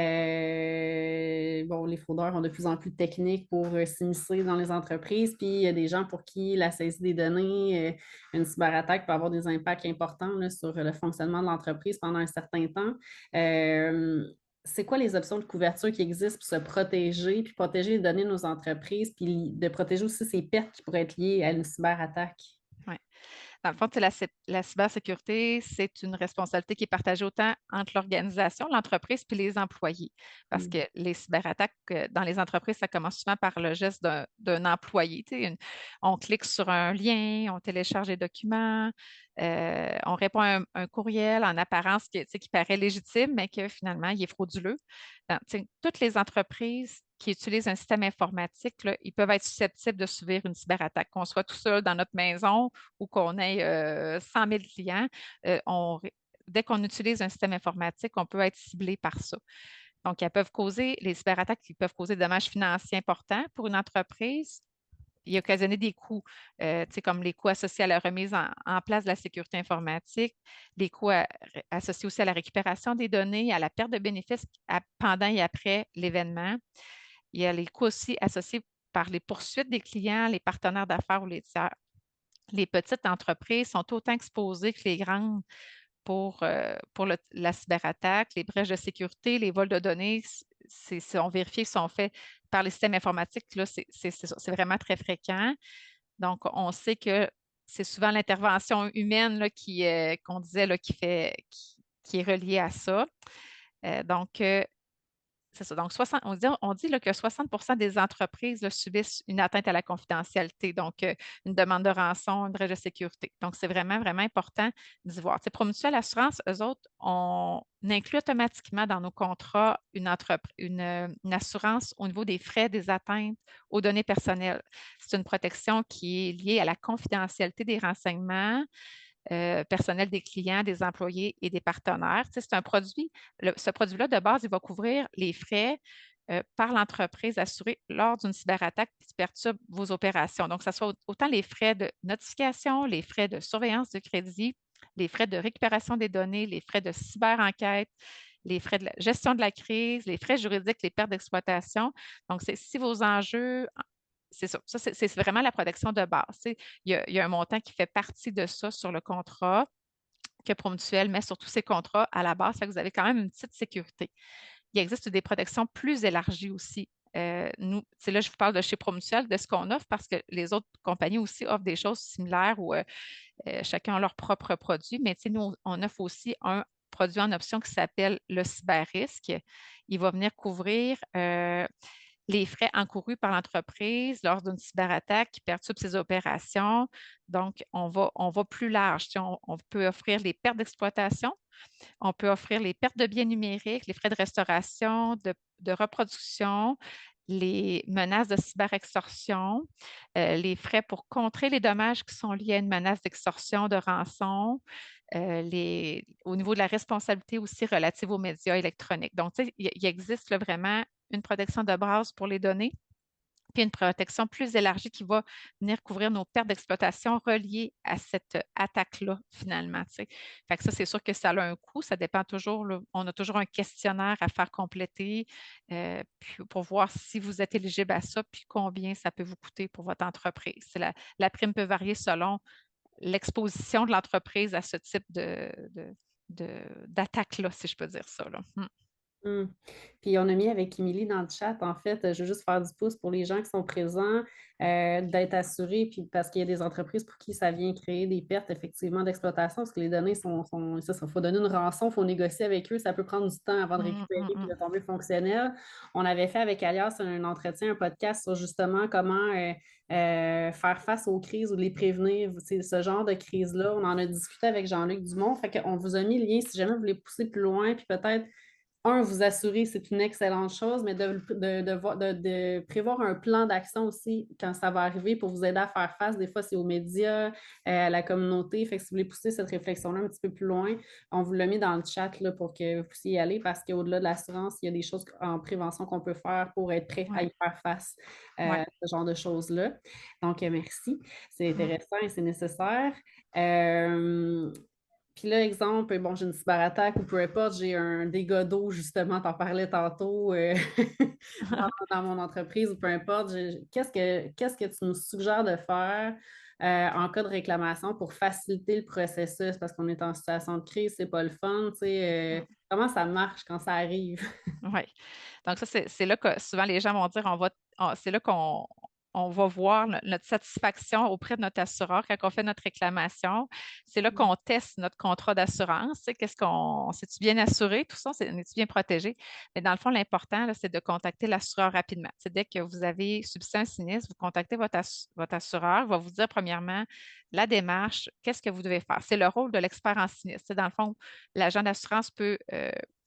les fraudeurs ont de plus en plus de techniques pour s'immiscer dans les entreprises. Puis, il y a des gens pour qui la saisie des données, une cyberattaque peut avoir des impacts importants là, sur le fonctionnement de l'entreprise pendant un certain temps. Euh, c'est quoi les options de couverture qui existent pour se protéger, puis protéger les données de nos entreprises, puis de protéger aussi ces pertes qui pourraient être liées à une cyberattaque? Ouais. Dans le fond, la cybersécurité, c'est une responsabilité qui est partagée autant entre l'organisation, l'entreprise, puis les employés. Parce que Mm. les cyberattaques dans les entreprises, ça commence souvent par le geste d'un employé. Tu sais, on clique sur un lien, on télécharge des documents, on répond à un courriel en apparence qui, tu sais, qui paraît légitime, mais que finalement, il est frauduleux. Tu sais, toutes les entreprises qui utilisent un système informatique, là, ils peuvent être susceptibles de subir une cyberattaque, qu'on soit tout seul dans notre maison ou qu'on ait 100 000 clients. Dès qu'on utilise un système informatique, on peut être ciblé par ça. Donc, les cyberattaques qui peuvent causer des dommages financiers importants pour une entreprise et occasionner des coûts, comme les coûts associés à la remise en place de la sécurité informatique, les coûts associés aussi à la récupération des données, à la perte de bénéfices pendant et après l'événement. Il y a les coûts aussi associés par les poursuites des clients, les partenaires d'affaires ou les tiers. Les petites entreprises sont autant exposées que les grandes pour la cyberattaque, les brèches de sécurité, les vols de données. On vérifie qu'ils sont faits par les systèmes informatiques. Là, c'est vraiment très fréquent. Donc, on sait que c'est souvent l'intervention humaine là, qu'on disait là, qui est reliée à ça. Donc, c'est ça. Donc, on dit là, que 60 des entreprises là, subissent une atteinte à la confidentialité, donc une demande de rançon, une brèche de sécurité. Donc, c'est vraiment, vraiment important d'y voir. Tu sais, Promutuelle Assurance, eux autres, on inclut automatiquement dans nos contrats une assurance au niveau des frais des atteintes aux données personnelles. C'est une protection qui est liée à la confidentialité des renseignements personnel des clients, des employés et des partenaires. Tu sais, c'est un produit, ce produit-là, de base, il va couvrir les frais par l'entreprise assurée lors d'une cyberattaque qui perturbe vos opérations. Donc, ça soit autant les frais de notification, les frais de surveillance de crédit, les frais de récupération des données, les frais de cyber-enquête, les frais de la gestion de la crise, les frais juridiques, les pertes d'exploitation. Donc, si vos enjeux c'est ça. Ça, c'est vraiment la protection de base. Il y a un montant qui fait partie de ça sur le contrat que Promutuel met sur tous ses contrats à la base. Fait que vous avez quand même une petite sécurité. Il existe des protections plus élargies aussi. Nous, c'est là, je vous parle de chez Promutuel, de ce qu'on offre parce que les autres compagnies aussi offrent des choses similaires où chacun a leur propre produit. Mais nous, on offre aussi un produit en option qui s'appelle le cyber-risque. Il va venir couvrir les frais encourus par l'entreprise lors d'une cyberattaque qui perturbe ses opérations. Donc, on va plus large. On peut offrir les pertes d'exploitation, on peut offrir les pertes de biens numériques, les frais de restauration, de reproduction, les menaces de cyberextorsion, les frais pour contrer les dommages qui sont liés à une menace d'extorsion, de rançon, au niveau de la responsabilité aussi relative aux médias électroniques. Donc, tu sais, il existe là, vraiment une protection de base pour les données, puis une protection plus élargie qui va venir couvrir nos pertes d'exploitation reliées à cette attaque-là, finalement. Tu sais. Fait que ça, c'est sûr que ça a un coût. Ça dépend toujours. Là, on a toujours un questionnaire à faire compléter pour voir si vous êtes éligible à ça, puis combien ça peut vous coûter pour votre entreprise. La prime peut varier selon l'exposition de l'entreprise à ce type d'attaque-là, si je peux dire ça. Là. Hmm. Puis on a mis avec Émilie dans le chat, en fait, je veux juste faire du pouce pour les gens qui sont présents, d'être assurés, puis parce qu'il y a des entreprises pour qui ça vient créer des pertes effectivement d'exploitation, parce que les données ça, il faut donner une rançon, il faut négocier avec eux, ça peut prendre du temps avant de Mm, récupérer mm, et mm. de tomber fonctionnel. On avait fait avec Alias un entretien, un podcast sur justement comment faire face aux crises ou les prévenir, c'est ce genre de crise-là. On en a discuté avec Jean-Luc Dumont, fait qu'on vous a mis le lien si jamais vous voulez pousser plus loin, puis peut-être vous assurer, c'est une excellente chose, mais de prévoir un plan d'action aussi quand ça va arriver pour vous aider à faire face. Des fois, c'est aux médias, à la communauté. Fait que si vous voulez pousser cette réflexion-là un petit peu plus loin, on vous l'a mis dans le chat là, pour que vous puissiez y aller parce qu'au-delà de l'assurance, il y a des choses en prévention qu'on peut faire pour être prêt à Ouais, y faire face ouais. à ce genre de choses-là. Donc, merci. C'est Mm. intéressant et c'est nécessaire. Euh, puis là, exemple, bon, j'ai une cyberattaque ou peu importe, j'ai un dégât d'eau, justement, t'en parlais tantôt, dans mon entreprise ou peu importe. Qu'est-ce que tu nous suggères de faire en cas de réclamation pour faciliter le processus? Parce qu'on est en situation de crise, c'est pas le fun, tu sais. Comment ça marche quand ça arrive? Oui. Donc, ça, c'est là que souvent les gens vont dire c'est là qu'on va voir notre satisfaction auprès de notre assureur quand on fait notre réclamation. C'est là qu'on teste notre contrat d'assurance. Tu sais, c'est-tu bien assuré, tout ça, est-tu bien protégé? Mais dans le fond, l'important, là, c'est de contacter l'assureur rapidement. C'est dès que vous avez subissé un sinistre, vous contactez votre assureur, il va vous dire premièrement la démarche, qu'est-ce que vous devez faire. C'est le rôle de l'expert en sinistre. Dans le fond, l'agent d'assurance peut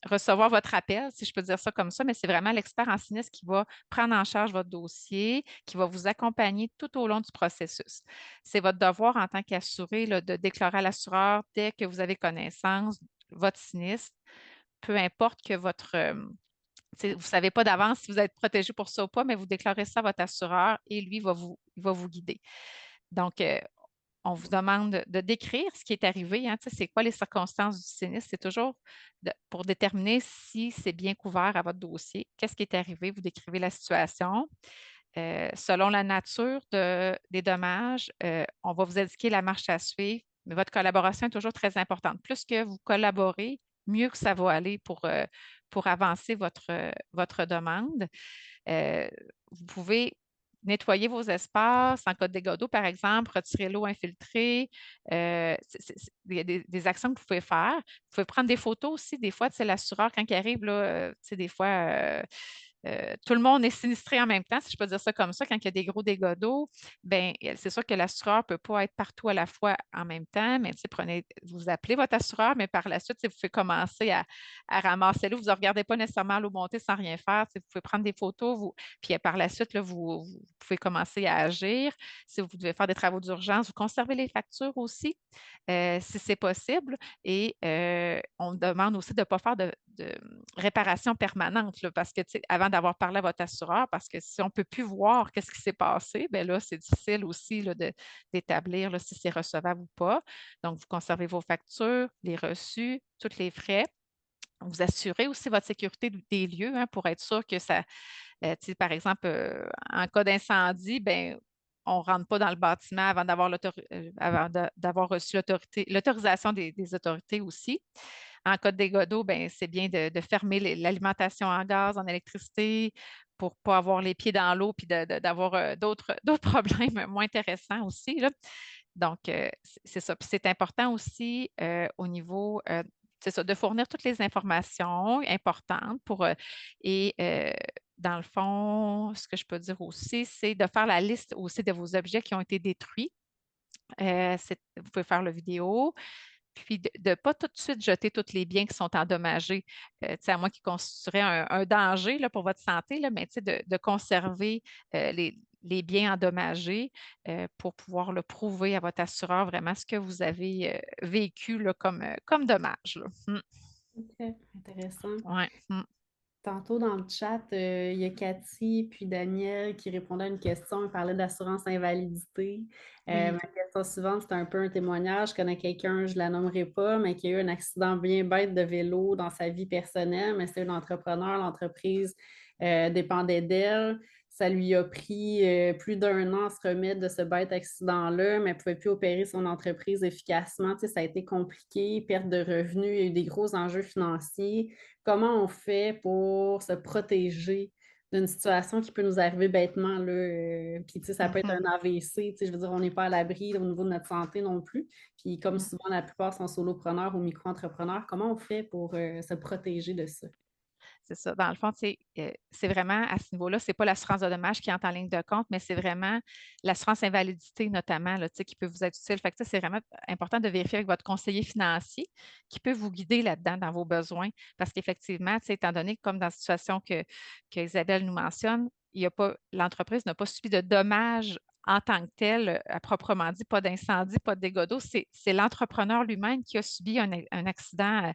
recevoir votre appel, si je peux dire ça comme ça, mais c'est vraiment l'expert en sinistre qui va prendre en charge votre dossier, qui va vous accompagner tout au long du processus. C'est votre devoir en tant qu'assuré là, de déclarer à l'assureur dès que vous avez connaissance votre sinistre, peu importe que vous ne savez pas d'avance si vous êtes protégé pour ça ou pas, mais vous déclarez ça à votre assureur et lui il va vous guider. Donc, on vous demande de décrire ce qui est arrivé, hein, c'est quoi les circonstances du sinistre. C'est toujours pour déterminer si c'est bien couvert à votre dossier. Qu'est-ce qui est arrivé? Vous décrivez la situation. Selon la nature des dommages, on va vous indiquer la marche à suivre, mais votre collaboration est toujours très importante. Plus que vous collaborez, mieux que ça va aller pour avancer votre demande. Euh, vous pouvez nettoyer vos espaces en cas de dégâts d'eau, par exemple, retirer l'eau infiltrée. Il y a des actions que vous pouvez faire. Vous pouvez prendre des photos aussi. Des fois, l'assureur, quand il arrive, là, des fois, tout le monde est sinistré en même temps, si je peux dire ça comme ça, quand il y a des gros dégâts d'eau, ben, c'est sûr que l'assureur ne peut pas être partout à la fois en même temps, mais vous appelez votre assureur, mais par la suite, vous pouvez commencer à ramasser l'eau. Vous ne regardez pas nécessairement l'eau monter sans rien faire. Vous pouvez prendre des photos, puis par la suite, là, vous pouvez commencer à agir. Si vous devez faire des travaux d'urgence, vous conservez les factures aussi, si c'est possible. Et on demande aussi de ne pas faire de réparation permanente, là, parce que, avant d'avoir parlé à votre assureur, parce que si on ne peut plus voir qu'est-ce qui s'est passé, bien là, c'est difficile aussi là, d'établir là, si c'est recevable ou pas. Donc, vous conservez vos factures, les reçus, tous les frais. Vous assurez aussi votre sécurité des lieux, hein, pour être sûr que ça, par exemple, en cas d'incendie, ben, on ne rentre pas dans le bâtiment avant d'avoir reçu l'autorisation des autorités aussi. En cas de dégâts d'eau, ben, c'est bien de fermer l'alimentation en gaz, en électricité, pour ne pas avoir les pieds dans l'eau puis d'avoir d'autres problèmes moins intéressants aussi, là. Donc, c'est ça. Puis c'est important aussi au niveau, c'est ça, de fournir toutes les informations importantes et dans le fond, ce que je peux dire aussi, c'est de faire la liste aussi de vos objets qui ont été détruits. Vous pouvez faire la vidéo, puis de ne pas tout de suite jeter tous les biens qui sont endommagés, à moins qu'ils constitueraient un danger là, pour votre santé, là, mais de conserver les biens endommagés pour pouvoir le prouver à votre assureur vraiment ce que vous avez vécu là, comme dommage. Là. OK, intéressant. Ouais. Tantôt dans le chat, il y a Cathy puis Daniel qui répondaient à une question. Ils parlaient d'assurance invalidité. Ma Oui. question suivante, c'est un peu un témoignage. Je connais quelqu'un, je ne la nommerai pas, mais qui a eu un accident bien bête de vélo dans sa vie personnelle, mais c'est un entrepreneur. L'entreprise dépendait d'elle. Ça lui a pris plus d'un an à se remettre de ce bête accident-là, mais elle ne pouvait plus opérer son entreprise efficacement. Tu sais, ça a été compliqué, perte de revenus, il y a eu des gros enjeux financiers. Comment on fait pour se protéger d'une situation qui peut nous arriver bêtement, là, puis, tu sais, ça peut être Mhm. un AVC, tu sais, je veux dire, on n'est pas à l'abri au niveau de notre santé non plus. Puis, comme Mm. souvent, la plupart sont solopreneurs ou micro-entrepreneurs, comment on fait pour se protéger de ça? C'est ça. Dans le fond, c'est vraiment à ce niveau-là, c'est pas l'assurance de dommages qui entre en ligne de compte, mais c'est vraiment l'assurance invalidité notamment là, qui peut vous être utile. Fait que ça, c'est vraiment important de vérifier avec votre conseiller financier qui peut vous guider là-dedans dans vos besoins. Parce qu'effectivement, étant donné que comme dans la situation que Isabelle nous mentionne, il y a pas, l'entreprise n'a pas subi de dommages en tant que tel, à proprement dit, pas d'incendie, pas de dégâts d'eau. C'est l'entrepreneur lui-même qui a subi un accident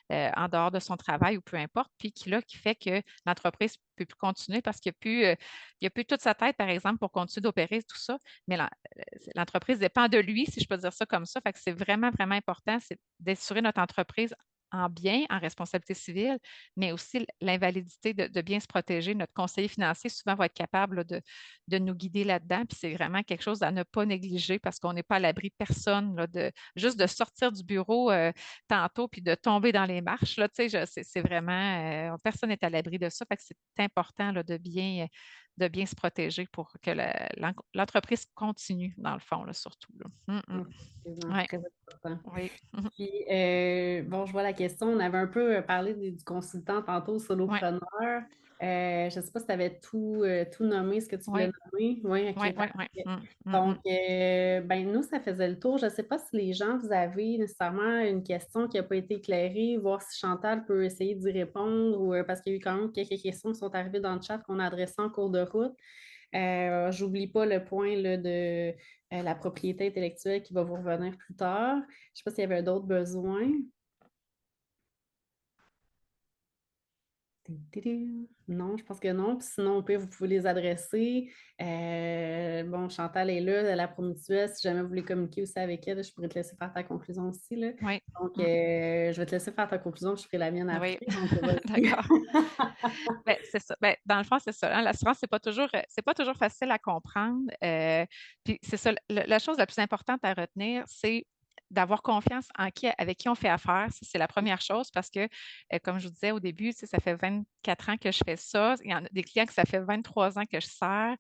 en dehors de son travail ou peu importe, puis qui fait que l'entreprise ne peut plus continuer parce qu'il a plus toute sa tête, par exemple, pour continuer d'opérer tout ça. Mais l'entreprise dépend de lui, si je peux dire ça comme ça. Fait que c'est vraiment, vraiment important, c'est d'assurer notre entreprise en bien, en responsabilité civile, mais aussi l'invalidité de bien se protéger. Notre conseiller financier souvent va être capable là, de nous guider là-dedans. Puis c'est vraiment quelque chose à ne pas négliger parce qu'on n'est pas à l'abri de personne, là, juste de sortir du bureau tantôt puis de tomber dans les marches. Là, c'est vraiment, personne n'est à l'abri de ça. Fait que c'est important là, de bien se protéger pour que l'entreprise continue, dans le fond, là, surtout. Là. Effectivement, Ouais, très important. oui. Puis, bon, je vois la question. On avait un peu parlé du consultant tantôt, Ouais, solopreneur. Je ne sais pas si tu avais tout nommé, ce que tu voulais ouais, nommer. Oui, OK, ouais, ouais, ouais. parfait. Donc, ben, nous, ça faisait le tour. Je ne sais pas si les gens, vous avez nécessairement une question qui n'a pas été éclairée, voir si Chantal peut essayer d'y répondre, ou, parce qu'il y a eu quand même quelques questions qui sont arrivées dans le chat qu'on a adressées en cours de route. J'oublie pas le point là, de la propriété intellectuelle qui va vous revenir plus tard. Je ne sais pas s'il y avait d'autres besoins. Non, je pense que non. Puis sinon, vous pouvez les adresser. Bon, Chantal est là, elle a la promutuelle. Si jamais vous voulez communiquer aussi avec elle, je pourrais te laisser faire ta conclusion aussi. Là. Oui. Donc, je vais te laisser faire ta conclusion, je ferai la mienne Oui, après. Donc, vas-y. d'accord. Ben, c'est ça. Ben, dans le fond, c'est ça. Hein. L'assurance, c'est pas toujours facile à comprendre. Puis c'est ça. La chose la plus importante à retenir, c'est d'avoir confiance avec qui on fait affaire. Ça, c'est la première chose parce que, comme je vous disais au début, ça fait 24 ans que je fais ça. Il y en a des clients que ça fait 23 ans que je sers.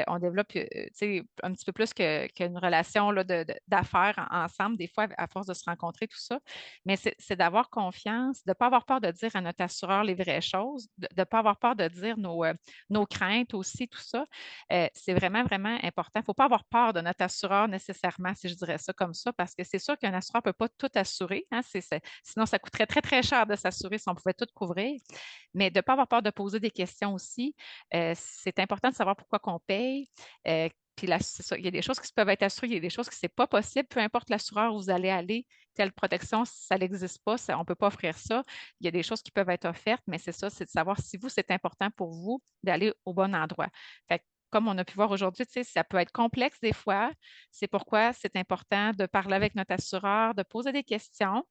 On développe un petit peu plus qu'une relation là, d'affaires ensemble, des fois, à force de se rencontrer, tout ça. Mais c'est d'avoir confiance, de ne pas avoir peur de dire à notre assureur les vraies choses, de ne pas avoir peur de dire nos craintes aussi, tout ça. C'est vraiment, vraiment important. Il ne faut pas avoir peur de notre assureur nécessairement, si je dirais ça comme ça, parce que c'est sûr qu'un assureur ne peut pas tout assurer. Hein, sinon, ça coûterait très, très cher de s'assurer si on pouvait tout couvrir. Mais de ne pas avoir peur de poser des questions aussi. C'est important de savoir pourquoi qu'on paye. Puis là, c'est ça. Il y a des choses qui peuvent être assurées, il y a des choses qui ce n'est pas possible. Peu importe l'assureur où vous allez aller, telle protection, ça n'existe pas, on ne peut pas offrir ça. Il y a des choses qui peuvent être offertes, mais c'est ça, c'est de savoir si vous, c'est important pour vous d'aller au bon endroit. Fait que, comme on a pu voir aujourd'hui, ça peut être complexe des fois. C'est pourquoi c'est important de parler avec notre assureur, de poser des questions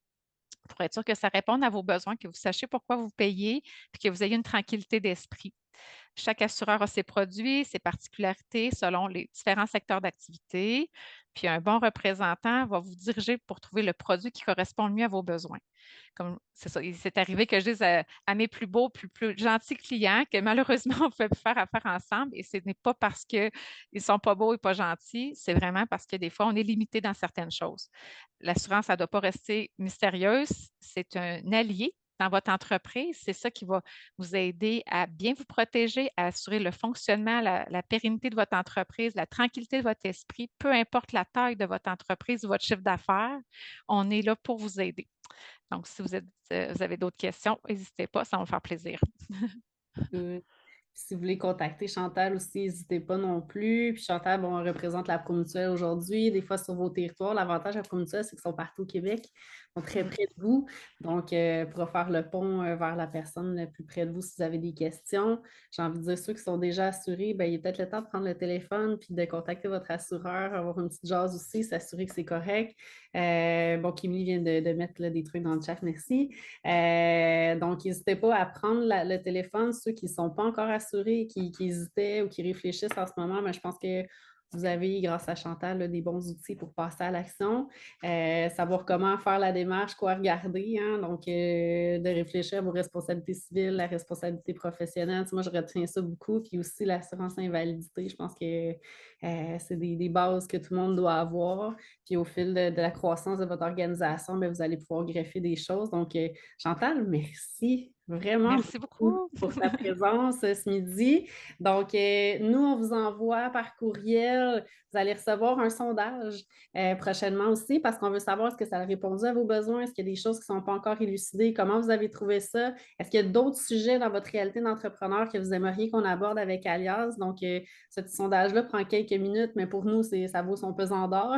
pour être sûr que ça réponde à vos besoins, que vous sachiez pourquoi vous payez, puis que vous ayez une tranquillité d'esprit. Chaque assureur a ses produits, ses particularités selon les différents secteurs d'activité. Puis un bon représentant va vous diriger pour trouver le produit qui correspond le mieux à vos besoins. Comme c'est ça, il s'est arrivé que je dise à mes plus beaux, plus gentils clients que malheureusement, on ne peut plus faire affaire ensemble et ce n'est pas parce qu'ils ne sont pas beaux et pas gentils, c'est vraiment parce que des fois, on est limité dans certaines choses. L'assurance, ça ne doit pas rester mystérieuse, c'est un allié dans votre entreprise. C'est ça qui va vous aider à bien vous protéger, à assurer le fonctionnement, la pérennité de votre entreprise, la tranquillité de votre esprit, peu importe la taille de votre entreprise ou votre chiffre d'affaires, on est là pour vous aider. Donc, si vous avez d'autres questions, n'hésitez pas, ça va me faire plaisir. Si vous voulez contacter Chantal aussi, n'hésitez pas non plus. Puis Chantal, bon, on représente la Promutuelle aujourd'hui, des fois sur vos territoires. L'avantage de la Promutuelle, c'est qu'ils sont partout au Québec, ils sont très près de vous. Donc, pour faire le pont vers la personne la plus près de vous si vous avez des questions, j'ai envie de dire ceux qui sont déjà assurés, ben, il est peut-être le temps de prendre le téléphone puis de contacter votre assureur, avoir une petite jase aussi, s'assurer que c'est correct. Bon, Kimmy vient de mettre là, des trucs dans le chat, merci. Donc, n'hésitez pas à prendre le téléphone, ceux qui ne sont pas encore assurés, qui hésitaient ou qui réfléchissent en ce moment, mais je pense que vous avez, grâce à Chantal, là, des bons outils pour passer à l'action, savoir comment faire la démarche, quoi regarder, hein, donc de réfléchir à vos responsabilités civiles, la responsabilité professionnelle. Tu sais, moi, je retiens ça beaucoup, puis aussi l'assurance invalidité. Je pense que C'est des bases que tout le monde doit avoir. Puis au fil de la croissance de votre organisation, bien, vous allez pouvoir greffer des choses. Donc, Chantal, merci vraiment Merci beaucoup beaucoup. pour ta présence ce midi. Donc, nous, on vous envoie par courriel. Vous allez recevoir un sondage prochainement aussi parce qu'on veut savoir est-ce que ça a répondu à vos besoins, est-ce qu'il y a des choses qui ne sont pas encore élucidées, comment vous avez trouvé ça, est-ce qu'il y a d'autres sujets dans votre réalité d'entrepreneur que vous aimeriez qu'on aborde avec Alias. Donc, ce petit sondage-là prend quelques minutes, mais pour nous, ça vaut son pesant d'or.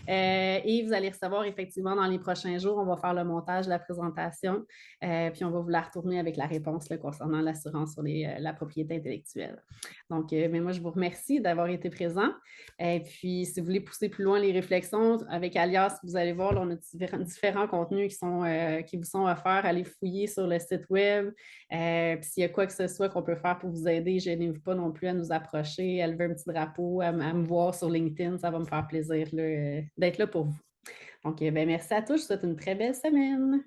Et vous allez recevoir effectivement dans les prochains jours, on va faire le montage de la présentation, puis on va vous la retourner avec la réponse là, concernant l'assurance sur la propriété intellectuelle. Donc, mais moi, je vous remercie d'avoir été présent. Et puis, si vous voulez pousser plus loin les réflexions, avec Alias, vous allez voir, là, on a différents contenus qui vous sont offerts. Allez fouiller sur le site web. Puis s'il y a quoi que ce soit qu'on peut faire pour vous aider, gênez-vous pas non plus à nous approcher, à lever un petit drapeau, à me voir sur LinkedIn. Ça va me faire plaisir là, d'être là pour vous. Donc, ben, merci à tous. Je vous souhaite une très belle semaine.